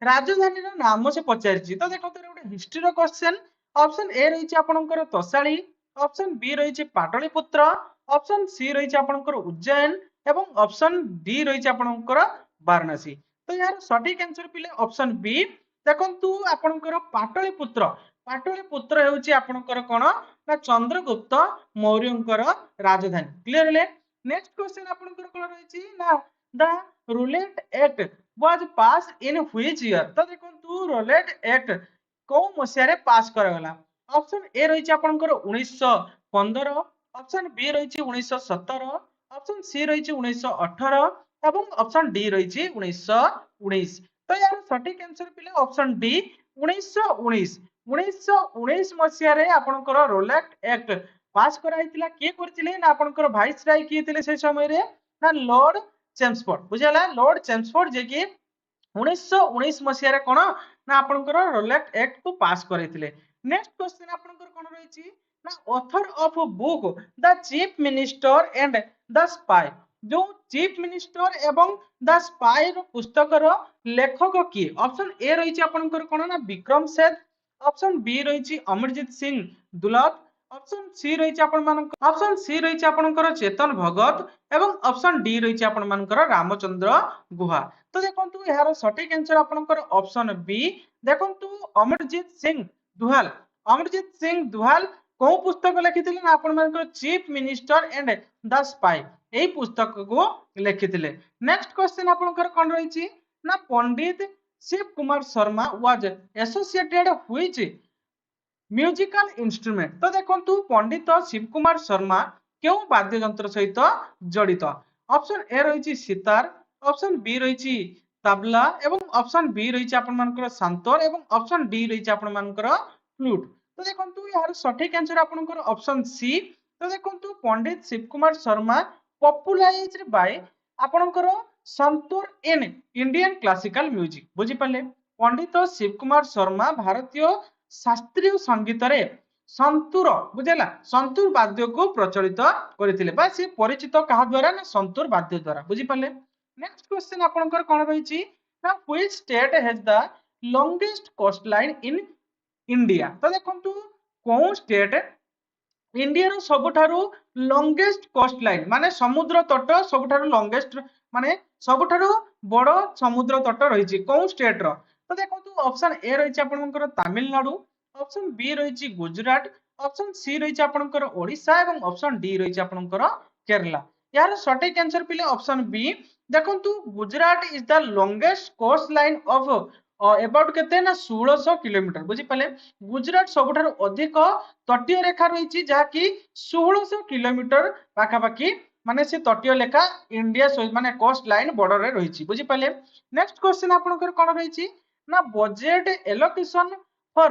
राजधानी रो नाम से पचारिछि तो देखंतु एटा हिस्ट्री रो क्वेश्चन ऑप्शन ए रहिछि आपनकर तोसाली ऑप्शन बी रहिछि पाटलिपुत्र ऑप्शन सी रहिछि आपनकर उज्जैन एवं ऑप्शन डी रहिछि आपनकर वाराणसी तो यार सटीक आंसर पिले ऑप्शन बी देखंतु आपनकर पाटलिपुत्र हेउछि आपनकर कोन ना चंद्रगुप्त मौर्यंकर राजधानी क्लियर ले नेक्स्ट क्वेश्चन आपनकर कोन रहिछि ना the roulette act was pass in which year तो देखंतु रूलेट एक्ट को मसिया रे पास करगला ऑप्शन ए रहिछि आपनकर 1915 ऑप्शन बी रहिछि 1917 ऑप्शन सी रहिछि 1918 एवं ऑप्शन डी रहिछि 1919 तो यार सटीक आंसर पिले ऑप्शन डी 1919 मसिया रे आपनकर रोलेट एक्ट पास कराइतिला के करथिले ना आपनकर वाइस राय किए थिले से समय रे ना लॉर्ड चेम्सफोर्ड बुझाला लॉर्ड चेम्सफोर्ड जे कि 1919 मसिया रे कोन ना आपनकर रोलेट एक्ट को पास करैतिले नेक्स्ट क्वेश्चन आपनकर कोन रहिछि ना author of book the chief minister and the spy जो चीफ मिनिस्टर एवं द स्पाई रो पुस्तक रो लेखक की ऑप्शन ए रहिछि आपनकर कोन ना विक्रम सेठ ऑप्शन बी रहिछि अमरजीत सिंह दुलत ऑप्शन सी रहिछि आपनकर चेतन भगत एवं ऑप्शन डी रहिछि आपनकर रामचंद्र गुहा तो देखंतु यार सटीक आंसर आपनकर ऑप्शन बी देखंतु अमरजीत सिंह दुहाल कौ पुस्तक लिखिथिले ना आपण मानकर chief minister and the spy एई पुस्तक को लिखिथिले। नेक्स्ट क्वेश्चन आपनकर कोन रहिछि ना Pandit Shiv Kumar Sharma was associated which musical instrument. तो देखंतु पंडित शिव कुमार शर्मा क्यों वाद्य यंत्र सहित जड़ित। ऑप्शन ए रही सितार, ऑप्शन बी रही तबला एवं ऑप्शन बी रही आपण मानकर संतूर एवं ऑप्शन डी रही आपण मानकर फ्लूट। तो देखंतु यार सठिक आंसर आपनकर ऑप्शन सी। तो देखंतु पंडित शिव कुमार शर्मा पॉपुलराइज्ड बाय आपनकर santoor in Indian classical music. बुझी पाले पंडित शिव कुमार शर्मा भारतीय शास्त्रीय संगीत रे संतूर बुझेला संतूर वाद्य को प्रचलित करथिले बा से परिचित कहा द्वारा ना संतूर वाद्य द्वारा। बुझी पाले नेक्स्ट क्वेश्चन आपनकर कोन रहिछि ना which state has the longest coast line in India. तो देखंतु कोन स्टेट इंडिया रो सबठारु लॉन्गेस्ट कोस्ट लाइन माने समुद्र तट सबठारु लॉन्गेस्ट माने सबठारु बड़ समुद्र तट रहिछि कोन स्टेट रो। तो देखंतु ऑप्शन ए रहिछि आपनकर तमिलनाडु, ऑप्शन बी रहिछि गुजरात, ऑप्शन सी रहिछि आपनकर ओडिशा एवं ऑप्शन डी रहिछि आपनकर केरला। यार सटीक आंसर पिले ऑप्शन बी। देखंतु Gujarat is the longest coast line of about केते ना 1600 किलोमीटर। बुझी पाले गुजरात सबठारु अधिक तटीय रेखा रहिछि जहा कि 1600 किलोमीटर पाखापाखी माने से तटीय रेखा इंडिया माने कोस्ट लाइन बॉर्डर रे रहिछि। बुझी पाले नेक्स्ट क्वेश्चन आपनकर कोन रहिछि ना बजेट एलोकेशन फॉर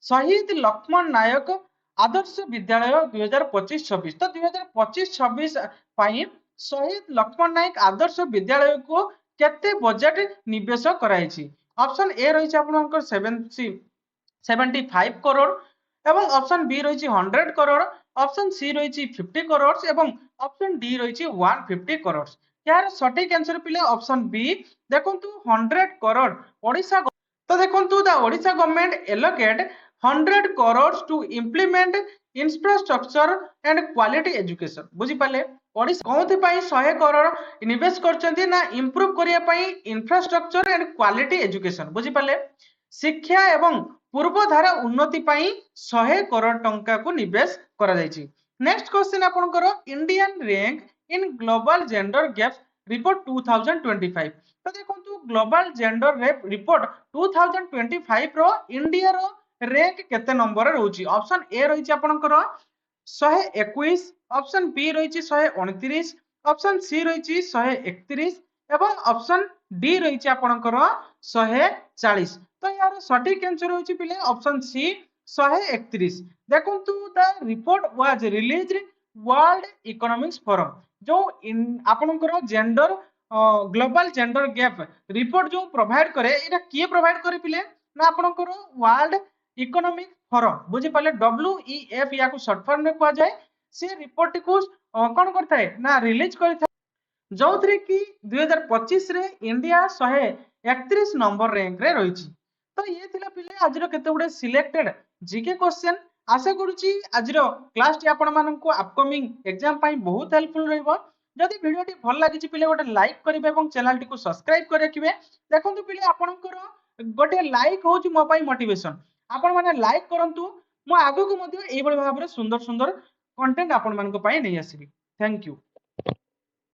शहीद लक्ष्मण नायक आदर्श विद्यालय 2025-26। तो 2025-26 पाई शहीद लक्ष्मण नायक आदर्श विद्यालय को केते बजेट निवेश कराइछि। ऑप्शन ए रही आपनकर 75 करोड़ एवं ऑप्शन बी रही 100 करोड़, ऑप्शन सी रही 50 करोड़ एवं ऑप्शन डी रही 150 करोड़। यार सटीक आंसर पिले ऑप्शन बी। देखंतु 100 करोड़ ओडिशा। तो देखंतु the Odisha government allocate 100 crore to implement infrastructure and quality education. बुझी पाले ओडिशा कोथि पई 100 करोड़ इन्वेस्ट करचंती ना इंप्रूव करिया पई इंफ्रास्ट्रक्चर एंड क्वालिटी एजुकेशन। बुझी पाले शिक्षा एवं पूर्वधारा उन्नति पई 100 करोड़ टंका को निवेश करा जायछि। नेक्स्ट क्वेश्चन आपनकर Indian rank in global gender gap report 2025। तो देखंतु ग्लोबल जेंडर रिपोर्ट 2025 रो इंडिया रो रैंक केते नंबर रहउची। ऑप्शन ए रहिछि आपनकर 121, ऑप्शन बी रहिछि 129, ऑप्शन सी रहिछि 131 एवं ऑप्शन डी रहिछि आपनकर 140। तो यार सटीक आंसर होछि पिले ऑप्शन सी 131। देखंतु the report was released world economics forum जो आपनकर gender global gender gap report जो प्रोवाइड करे एटा किए प्रोवाइड करे पिले ना आपनकर वर्ल्ड इकोनॉमिक फोरम। बुझी पाले WEF या को शॉर्ट फॉर्म में कहा जाए से रिपोर्ट को कोन करथाय ना रिलीज करथाय जो थरे कि 2025 रे इंडिया 131 नंबर रैंक रे रहिछि। तो ये थिला पिले आज रो केते गुडे सिलेक्टेड जीके क्वेश्चन। आशा करूची आज रो क्लास टी आपण मानन को अपकमिंग एग्जाम पई बहुत हेल्पफुल रहइबो। जदि वीडियो टी भल लागिछि पिले गोटे लाइक करिवे एवं चैनल टी को सब्सक्राइब कर रखिबे। देखंतु पिले आपनकर गोटे लाइक होची मो पई मोटिवेशन। आपण माने लाइक करंतु मो आगु को मध्ये एई बळे भाबरे सुंदर सुंदर कंटेंट आपण मान को पई नै आसीबी। Thank you.